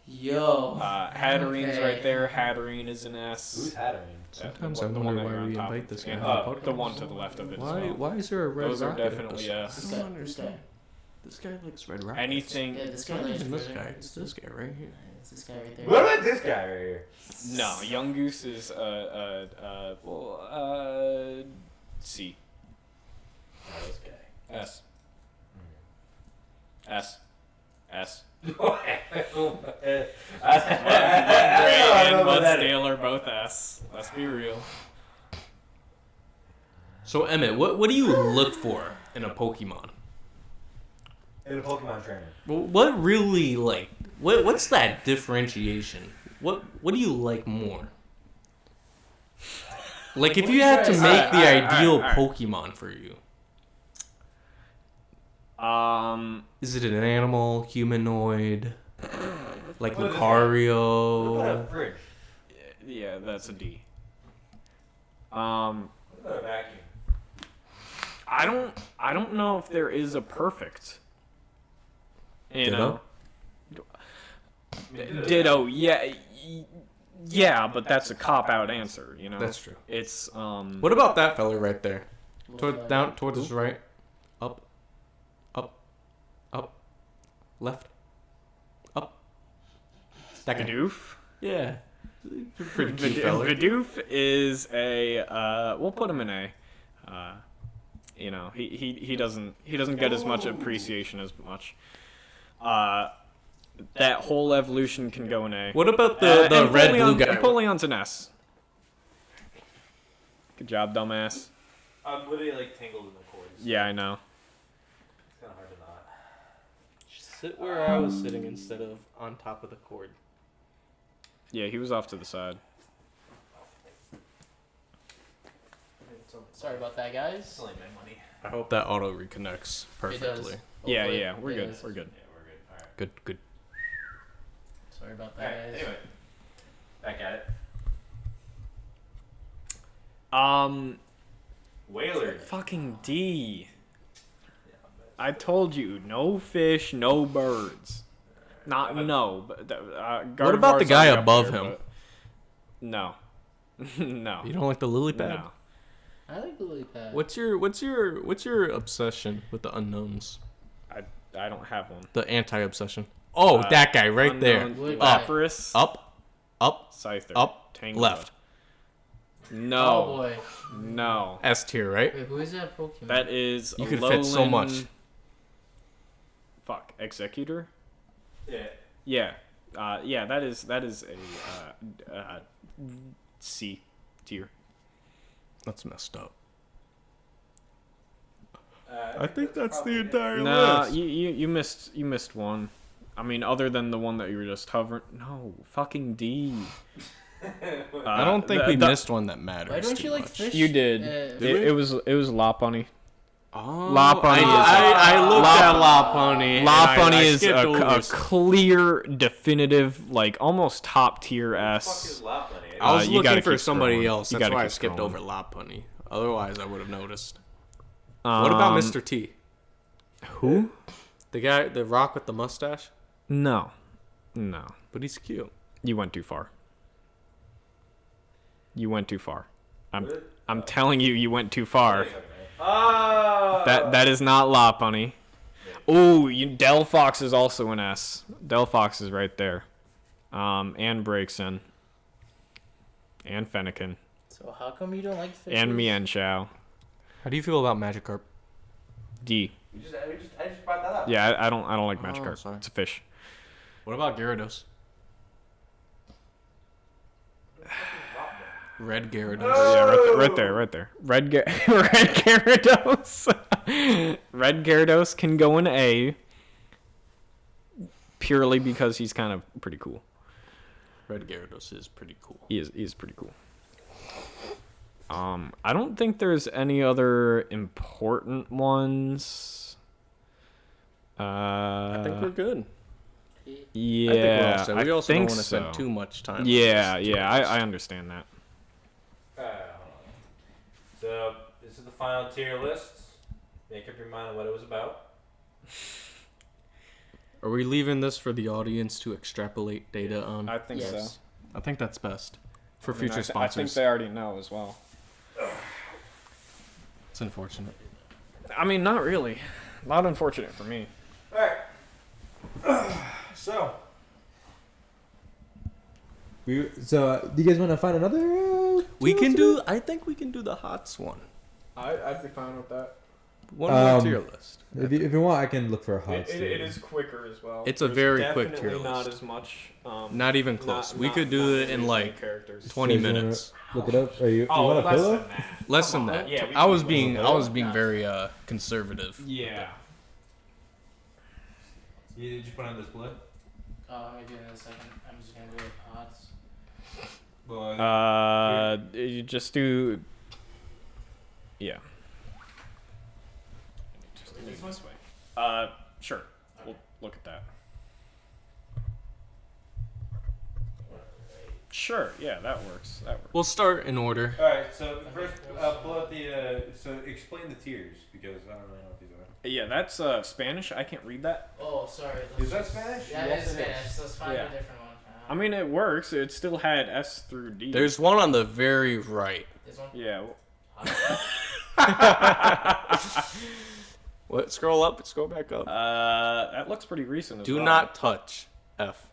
Yo. Hatterene's Okay. right there. Hatterene is an S. Who's Hatterene? Sometimes The I one wonder that why you're on we top invite of. this guy And, on the the podcast. one to the left of it as well. Why is there a red Those are rocket definitely episode? S. I don't understand. This guy likes red rockets. Anything. Yeah, this guy It's not likes even this red guy. rockets. It's this guy right here. It's this guy right there. What about this guy right here? No, Young Goose is C. This guy. S. S. S. I Gray don't and know what that is. Mudsdale are both S. Let's be real. So Emmett, what do you look for in a Pokemon? In a Pokemon trainer. What really like? What's that differentiation? What do you like more? Like if you had to make the ideal Pokemon for you, is it an animal, humanoid, like What is Lucario? What about a fridge? Yeah, that's a D. What about a vacuum? I don't know if there is a perfect. You know? Ditto. Yeah, but that's a cop out answer. You know. That's true. It's What about that fella right there? Wolfeye. Down towards his right, up, left, up. That guy. Bidoof? Yeah. Pretty cute fella. Bidoof is a we'll put him in A. You know, he doesn't get as much appreciation as much. That whole evolution can go in A. What about the And red blue Empoleon- guy? Empoleon's an S. Good job, dumbass. I'm literally like tangled in the cords. Yeah, I know. It's kind of hard to not. Sit where I was sitting instead of on top of the cord. Yeah, he was off to the side. Sorry about that, guys. It's only my money. I hope that auto reconnects perfectly. Yeah, Hopefully. yeah, we're It good. is. We're good. Yeah, we're good. All right. Good. Sorry about All right. that, guys. Anyway, back at it. Whaler. Fucking D. I told you, no fish, no birds. Not no, but What about the Gardevoir's guy already up above there, him? but- No, no. You don't like the lily pad? No. I like the lily pad. What's your obsession with the unknowns? I don't have one. The anti-obsession. Oh, that guy right there. Wood Up, Lapras, up, Scyther, up, Tangela. left. Oh No, boy. no. S tier, right? Wait, who is that Pokemon? That is You a could fit so Alolan- much. Fuck, Executor. Yeah. Yeah, yeah. That is a C tier. That's messed up. I think that's the entire Nah, you missed one. I mean, other than the one that you were just hovering. No, fucking D. I don't think we missed one that matters. Why don't too you like much. fish? You did. It was Lopunny. Oh, Lopunny I looked at Lopunny. and I Lopunny is skipped over a some. clear, definitive, like almost top tier S. I was you gotta looking for keep somebody scrolling. else. You That's gotta why I keep skipped scrolling. over Lopunny. Otherwise, I would have noticed. What about Mr. T? Who? The guy, the rock with the mustache? No. But he's cute. You went too far. You went too far. I'm telling you, you went too far. That is not Lopunny. Ooh, Delphox is also an S. Delphox is right there. And Braixen. And Fennekin. So how come you don't like fish? And Mienshao. How do you feel about Magikarp? D. I just brought that up. Yeah, I don't like Magikarp. sorry. It's a fish. What about Gyarados? Red Gyarados. Yeah, right there. Red Gyarados. Red Gyarados can go in A purely because he's kind of pretty cool. Red Gyarados is pretty cool. He is pretty cool. I don't think there's any other important ones. I think we're good. Yeah, I think we're all set. We also don't think want to so. spend too much time. Yeah, on this, yeah, I understand that. Hold on. So this is the final tier list. Make up your mind on what it was about. Are we leaving this for the audience to extrapolate data on? I think Yes. so. I think that's best for I mean, future I sponsors. think they already know as well. It's unfortunate. I mean, not really. Not unfortunate for me. All right. So So, do you guys want to find another? We can do. I think we can do the HOTS one. I'd be fine with that. One more tier list. If you want, I can look for a hot. It is quicker as well. It's a There's very quick definitely tier not list. as much. Not even close. We could do it in as like many characters. 20 minutes. Look it up. You Oh, want a less pillow? than that. Less Come than on. that. Yeah, we I can was do being it. very conservative. Yeah. Did you put on display? Oh, let me do it in a second. I'm just gonna do it odds. You just do. Yeah. Just do it this way. Sure. We'll look at that. Sure. Yeah, that works. That works. We'll start in order. All right. So first, pull out the. So explain the tiers because I don't really know what these are. Yeah, that's Spanish. I can't read that. Oh, sorry. Is that Spanish? Yeah, Yes, it is it Spanish. So let's find Yeah. a different one. I mean, it works. It still had S through D. There's one on the very right. This one. Yeah. What? Scroll up. Scroll back up. That looks pretty recent. As Do well. not touch F.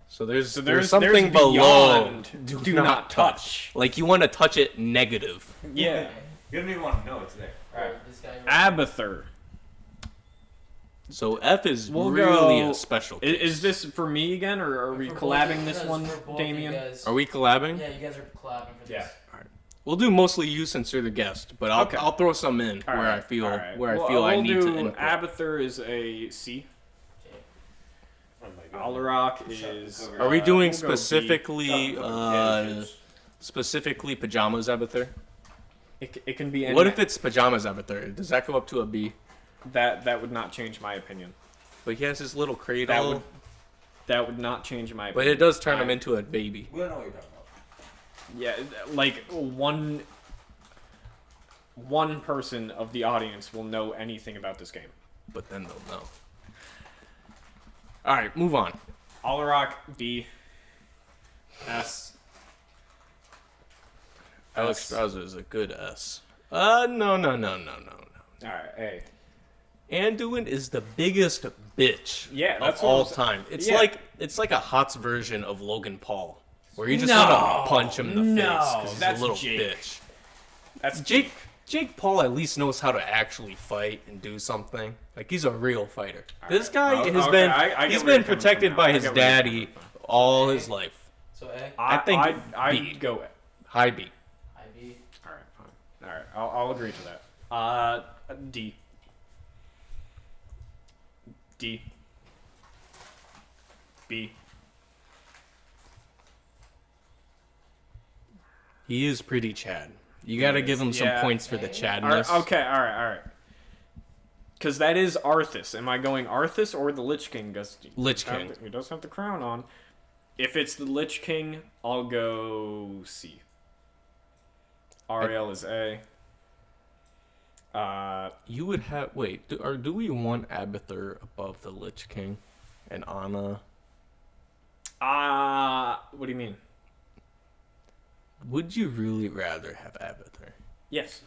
So there's there's something below. beyond Do not touch. Like you want to touch it negative. Yeah. You don't even want to know it's there. All right. This guy. Abathur. So F is We'll really go- a special case. Is this for me again, or are we For both collabing you this guys, one, for both Damien? You guys. Are we collabing? Yeah, you guys are collabing for this. Yeah. We'll do mostly you since you're the guest, but I'll Okay. I'll throw some in All where right, I feel all right. where Well, I feel I we'll need do to input. Abathur is a C. Alrock is. Are we doing we'll go B. specifically pajamas Abathur? It can be any. What if it's pajamas Abathur? Does that go up to a B? that would not change my opinion. But he has his little cradle. That would not change my But opinion. it does turn him into a baby. We don't know what you're talking about. Yeah, like one person of the audience will know anything about this game. But then they'll know. All right, move on. Alrock B. S. Alex S. Strauzer is a good S. No. All right, A. Anduin is the biggest bitch Yeah, of that's what all I'm time. It's yeah. like a HOTS version of Logan Paul, where you just No, want to punch him in the no, face because he's that's a little Jake. bitch. That's Jake Paul at least knows how to actually fight and do something. Like he's a real fighter. This guy Okay, has okay, been I get he's where been you're coming protected from by now. I his get where you're daddy all his life. So A. I think B. I'd go it. High B. IB. All right, fine. All right, I'll agree to that. D. D. B. He is pretty Chad. You got to give him some Yeah. points for the Okay. Chadness. Okay, all right. Because that is Arthas. Am I going Arthas or the Lich King? Lich King. He does have the crown on. If it's the Lich King, I'll go C. Ariel is A. You would have do we want Abathur above the Lich King and Anna? What do you mean? Would you really rather have Abathur Yes.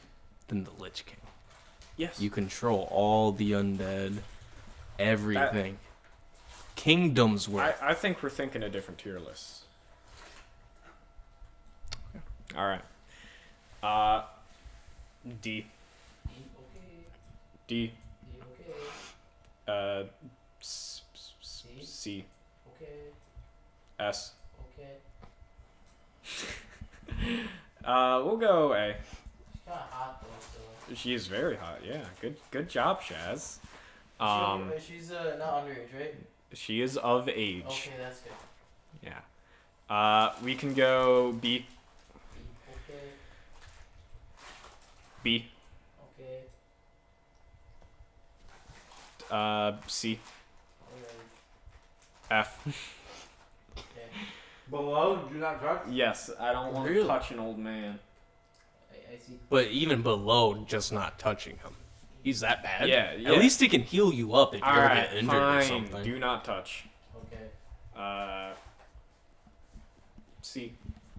than the Lich King? Yes. You control all the undead, everything. Kingdom's worth. I think we're thinking of different tier lists. All right. D. Okay. D. Okay. C. Okay. S. Okay. We'll go A. She's kind of hot though. She is very hot. Yeah. Good job, Shaz. She's not underage, right? She is of age. Okay, that's good. Yeah. We can go B. Okay. B. Okay. C. Alright. F. Okay. Below, do not touch. Yes, I don't want to Really? touch an old man. I see. But even below, just not touching him. He's that bad. Yeah. At least he can heal you up if All you're right, get injured or fine. something. Do not touch. Okay. C.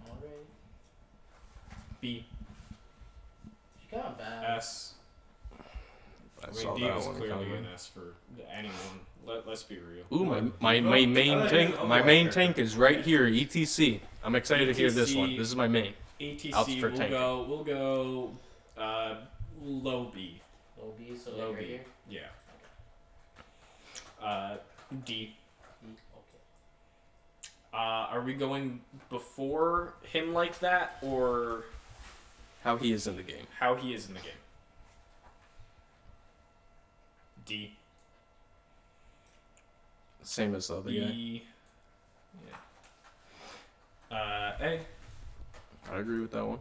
Alright. B. She's kind of bad. S. I I saw mean, D that was one clearly coming. an S for anyone. Let's be real. Ooh, my main tank is right here. ETC. I'm excited to hear this one. This is my main. Outs ATC, for tanking. we'll go low B. Low B, so Low like right B. here. Yeah. D. B, okay. Are we going before him like that, or How he is in the game. how he is in the game? D. Same as the other guy. E. Yeah. A. I agree with that one.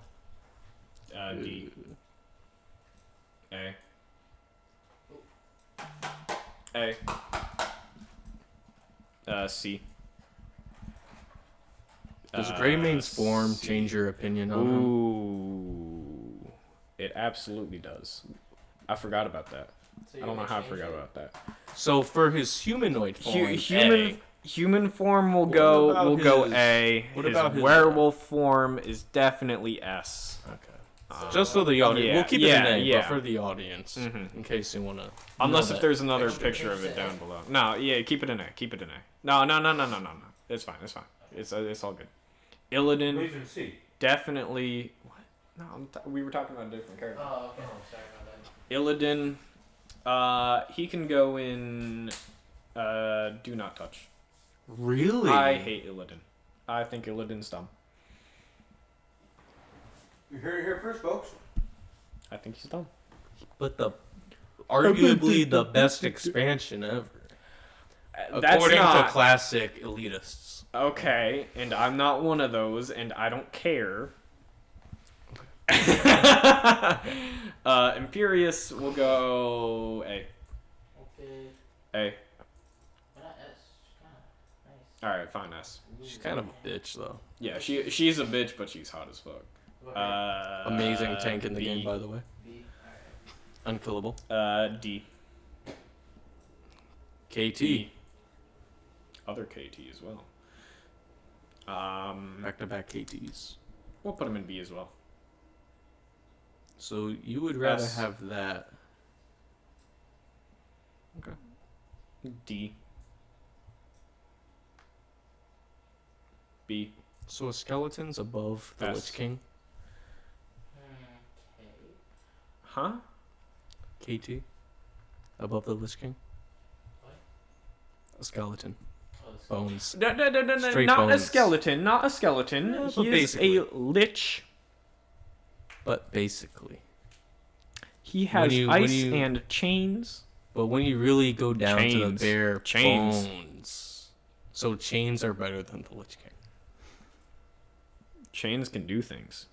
D. A. C. Does Greymaine's form C. change your opinion on him? Ooh. It absolutely does. I forgot about that. So I don't know how I forgot about that. So for his humanoid form, Human form will What go about go his- A. what His about his, werewolf form is definitely S. Okay. Just so the audience, yeah, we'll keep yeah, it in A, yeah. but for the audience, Mhm. in case you wanna. Unless know if that there's another extra. picture of it down below. No, yeah, keep it in A. Keep it in A. No. It's fine. It's fine. It's all good. Illidan Reason C. definitely. What? No, we were talking about a different character. Oh, okay. Sorry about that. Illidan, he can go in. Do not touch. Really? I hate Illidan. I think Illidan's dumb. You heard it here first, folks. I think he's dumb. But arguably the best expansion ever, That's according not to classic elitists. okay, and I'm not one of those, and I don't care. Imperious will go A. Okay. A. Why not S? Kinda nice. All right, fine S. She's kind of a bitch though. Yeah, she's a bitch, but she's hot as fuck. Amazing tank in the B. game, by the way. B. Alright. Unkillable. D. KT. E. Other KT as well. Back to back KTs. We'll put him in B as well. So you would rather S. have that? Okay. D. B. So a skeleton's above the S. Lich King. Okay. Huh? KT. Above the Lich King. What? A skeleton. Oh, this Bones. No, Straight not a bones. skeleton. Not a skeleton. Yeah, He but is a basically. lich. But basically. He has when ice you- and chains. But when you really go down to the Chains. bare Chains. bones, so chains are better than the Lich King. Chains can do things.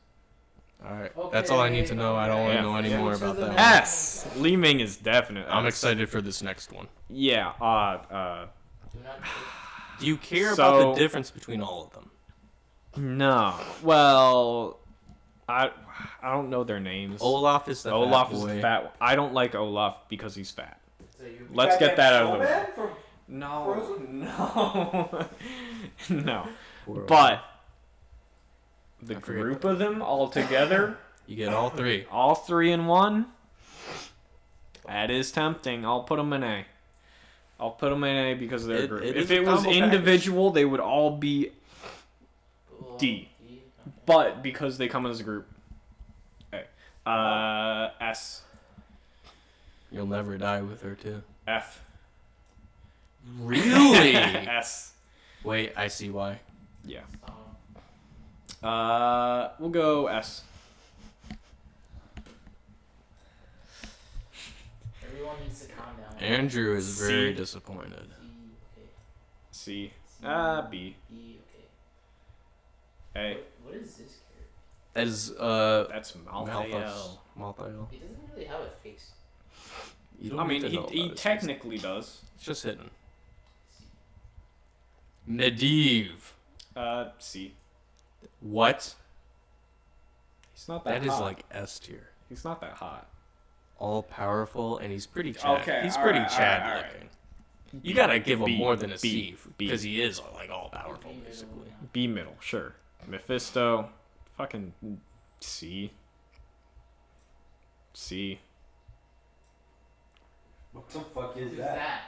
All right, that's all I need to know. I don't want to Yeah. know any Yeah. more To about the that. next. one. S. Li Ming is definite. I'm S. excited for this next one. Yeah. Do not. Do you care So- about the difference between all of them? No. Well, I don't know their names. Olaf is the Olaf fat is boy. the fat one. I don't like Olaf because he's fat. So you. Let's get that out of the way. Man from No. Frozen? No. No. Poor But the I forget group of them all together, You get all three. all three in one, that is tempting. I'll put them in A. I'll put them in A because they're a It- group. it If is a it was combo package. individual, they would all be Well, D. D. But because they come as a group, A. S. You'll never die with her too. F. Really? S. Wait, I see why. Yeah. Um, We'll go S. everyone needs to calm down. Andrew is C. very disappointed. C. Okay. C. C. B. B. Okay. A. What is this character? That is That's Malthus. Malthael. Malthael. He doesn't really have a face. You don't I need mean, to know he about his technically does. face. It's just hidden. Medivh. C. What? He's not that That is hot. like S tier. He's not that hot. All powerful, and he's pretty Chad. Okay, he's all pretty right, Chad all right, all looking. You gotta give him B, more than a B, C B. because he is like all powerful basically. B middle, sure. Mephisto, fucking C. C. What the fuck is What is that? that?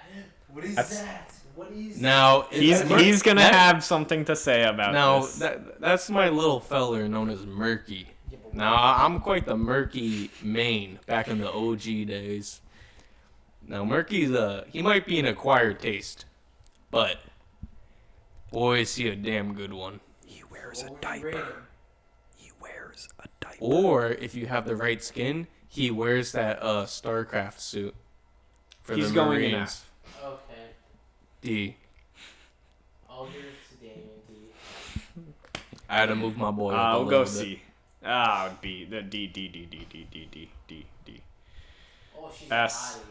What is That's- that? What is Now He's gonna have something to say about Now this. that's my little feller known as Murky. Yeah, but Now I'm quite the Murky main back in the OG days. Now Murky's he might be an acquired taste, but boy is he a damn good one. He wears a diaper. He wears a diaper. Or if you have the right skin, he wears that StarCraft suit for He's the going in Marines. F. Okay. D. All yours to Damien D. I had to move my boy up a I'll little go bit. C. B. The D. Oh, she's S. a hottie.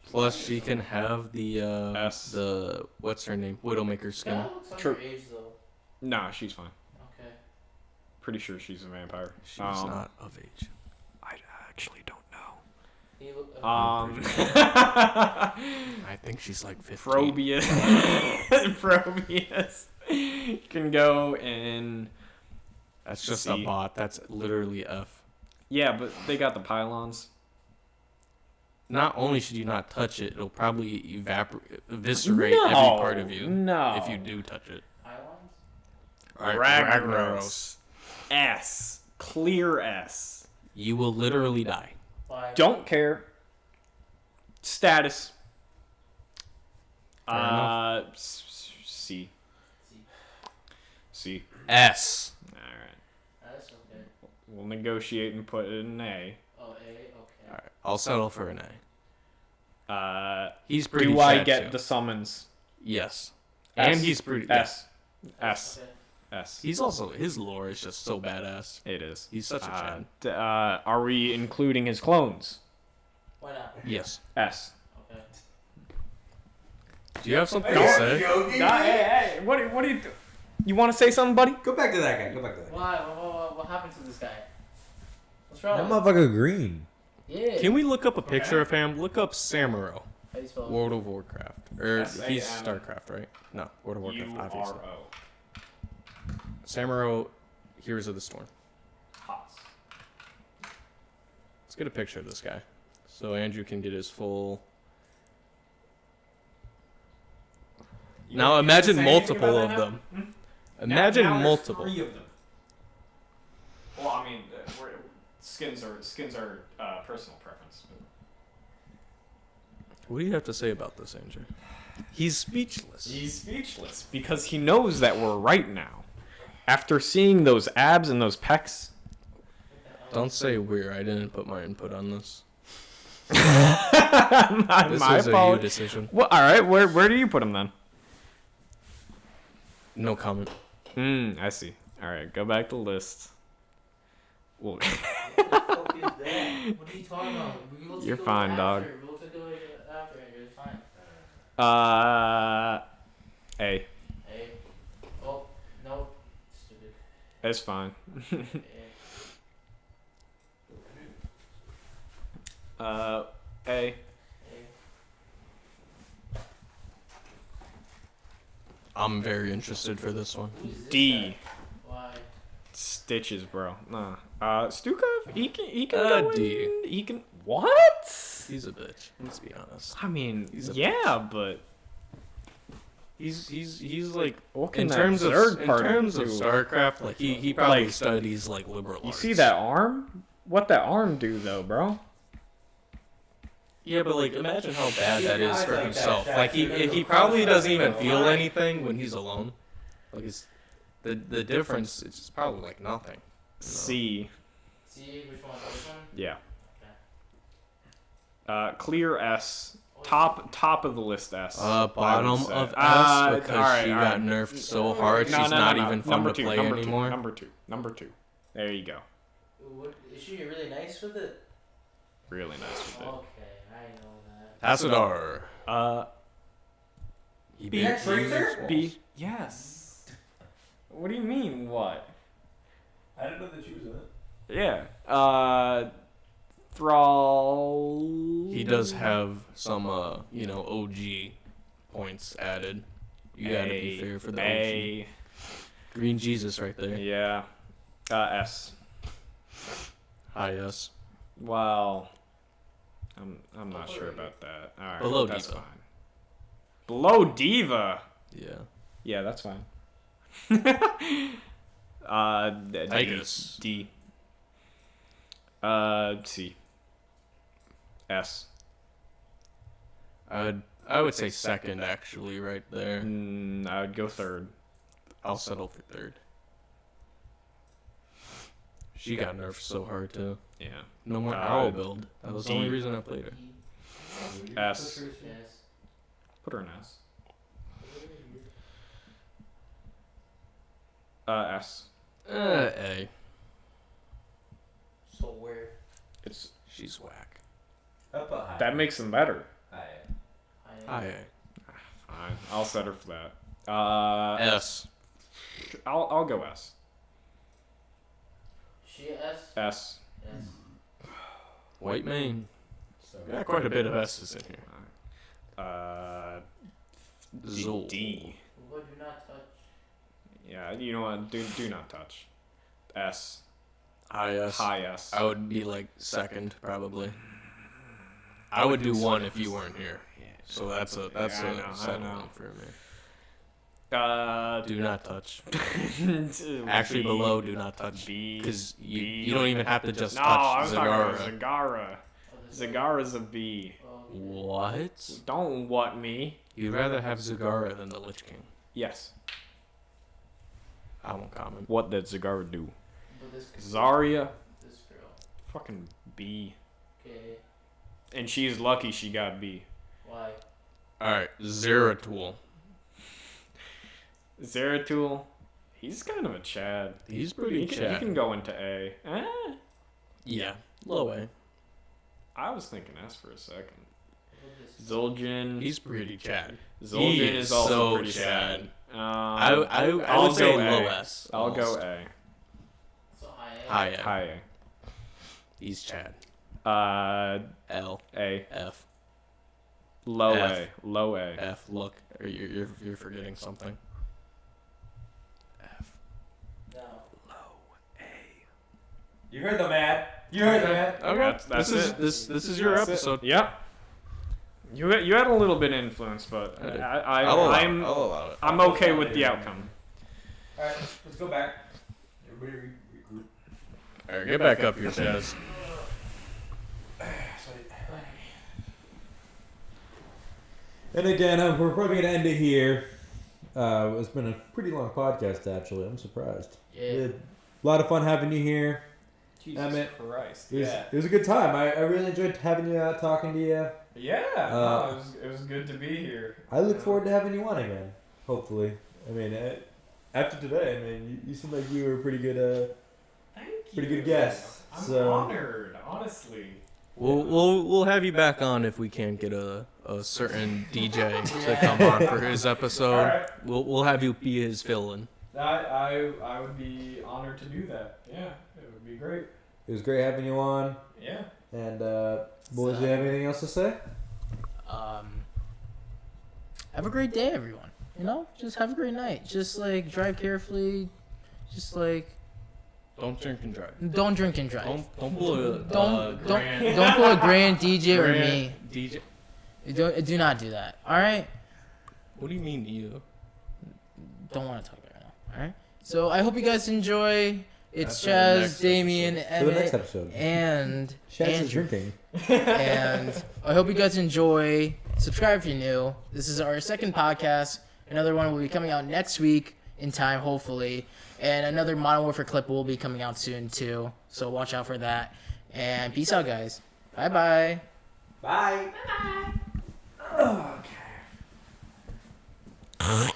Plus, she can have the S. the what's her name, Widowmaker skin. That looks True. underage though. Nah, she's fine. Okay. Pretty sure she's a vampire. She's not of age. I actually don't know. Can you look? I think she's like 15. Probius. Probius can go in. That's just C. a bot. That's literally F. Yeah, but they got the pylons. Not only should you not touch it, it'll probably eviscerate every part of you No. if you do touch it. Pylons? Ragnaros. S. Clear S. You will literally die. Why? Don't care. Status. Fair enough. C. C. S. All right. That's okay. We'll negotiate and put it in A. Oh, A. Okay. Alright, I'll settle for an A. He's pretty Do I sad, get too. the summons? Yes. S. And he's pretty... S. S. Okay. S. He's also... His lore is just so badass. It is. He's such a Chad. Are we including his clones? Why not? Yes. S. Okay. Do you have something to say? Hey, what do you do? You want to say something, buddy? Go back to that guy. Go back to that guy. Why? What happened to this guy? What's wrong? That motherfucker green. Yeah. Can we look up a picture of him? Look up Samuro. How do you spell it? World of Warcraft. Or he's S-A-M. StarCraft, right? No, World of Warcraft, obviously. U-R-O. Samuro, Heroes of the Storm. Hots. Let's get a picture of this guy. So Andrew can get his full... Now imagine multiple of them. Imagine multiple. Three of them. Well, I mean, skins are personal preference. What do you have to say about this, Andrew? He's speechless. He's speechless because he knows that we're right now. After seeing those abs and those pecs. Don't say we're. I didn't put my input on this. my This my was a you fault. decision. Well, all right. Where do you put him then? No comment. I see. All right, go back to list. Well, What the fuck is that? What are you talking about? We'll take You're a look fine, after. dog. We'll take a look after. You're fine. A. Hey. Oh, no. Stupid. It's fine. A. A. A. I'm very interested for this one. Who's this D. guy? Why? Stitches, bro. Nah. Stukov. He can go D. in. He can. What? He's a bitch. Let's be honest. I mean, He's a yeah, but He's like what can in that terms of Zerg in part terms of do? StarCraft, like he probably Like, studies like liberal You arts. see that arm? What that arm do though, bro? Yeah, but like imagine how bad that is for like himself. that. Like he probably doesn't even feel anything when he's alone. Like it's the difference. It's just probably like nothing. C. See which one? Which one? Yeah. Clear S. Top of the list S. I would Bottom say. of S because alright, she alright. got nerfed so hard No, she's no, not no, no. even fun Number to two, play number anymore. Two. Number two. There you go. What, is she really nice with it? Really nice with it. Okay, I know that. Tassadar. He beat Yeah, Tracer? walls. B. Yes. What do you mean? What? I didn't know that she was in it. Yeah. Thrall. He does have some OG points added. You gotta be fair for the OG. A. Green Jesus right there. Yeah. S. High S. Wow. I'm not sure about that. All right, Below that's Diva. fine. Below Diva. Yeah. Yeah, that's fine. Titus. D. C. S. I would say second, actually, right there. I would go third. I'll settle for third. She got nerfed so hard, too. Yeah. No more owl build. That was the only reason I played her. S. Yes. Put her in S. S. A. So where? She's whack. Up a high. That makes them better. High A. Fine. I'll set her for that. S. I'll go S. She S. S. Yes. White main. Got quite a bit of S's in here. Zol. D. What do not touch? Yeah, you know what? Do not touch. S. High S. High S. I would be like second, probably. I would do one if you weren't here. So that's a second one for me. Do not touch. Actually, below do not touch. Because you don't even have to just no, I touch was talking about Zagara. Zagara. Zagara's a B. What? Don't what me. You'd rather have Zagara than the Lich King. Yes. I won't comment. What did Zagara do? But this Zarya. This girl. Fucking B. Okay. And she's lucky she got B. Why? Alright, Zeratul. Zeratul. He's kind of a Chad. He's pretty He Chad. can go into A. Yeah, low A. I was thinking S for a second. Zul'jin. He's pretty Chad. Zul'jin is also so pretty Chad. sad. I I'll would say go low A. S. I'll go almost. A. So high A. High A. High He's Chad. A. L. A. F. Low F. A. Low A. F. Look, you're forgetting something. F. No. You heard the Matt. You heard the Matt. Okay, That's this it. is your That's it. episode. Yep. You had a little bit of influence, but I did. I'm I'll allow it. I'm okay with the outcome. All right, let's go back. Everybody regroup. All right, get back up here, Chaz. And again, we're probably gonna end it here. It's been a pretty long podcast, actually. I'm surprised. Yeah. We had a lot of fun having you here. Jesus Christ. It was a good time. I really enjoyed having you out, talking to you. Yeah. no, it was good to be here. I look forward to having you on again. Hopefully. I mean, after today, I mean, you seem like you were a pretty good, Thank pretty good guest. I'm So honored, honestly. We'll have you back on if we can't get a certain DJ to come on for his episode. Alright. We'll have you be his fill-in. I would be honored to do that. Yeah, it would be great. it was great having you on. Yeah. And boys, do you have anything else to say? Have a great day, everyone. You know, just have a great night. Just like drive carefully. Just like Don't drink and drive. don't drink and drive. Don't pull a Don't grand, don't pull a grand DJ or grand me. DJ. Do not do that. All right. What do you mean you? Don't want to talk about it right now. All right. So I hope you guys enjoy. It's After the next Chaz, Damien, For the next Emmett, episode. and Chaz is Andrew. drinking. And I hope you guys enjoy. Subscribe if you're new. This is our second podcast. Another one will be coming out next week in time, hopefully. And another Modern Warfare clip will be coming out soon, too. So watch out for that. And peace out, guys. Bye-bye. Bye. Bye bye. Okay.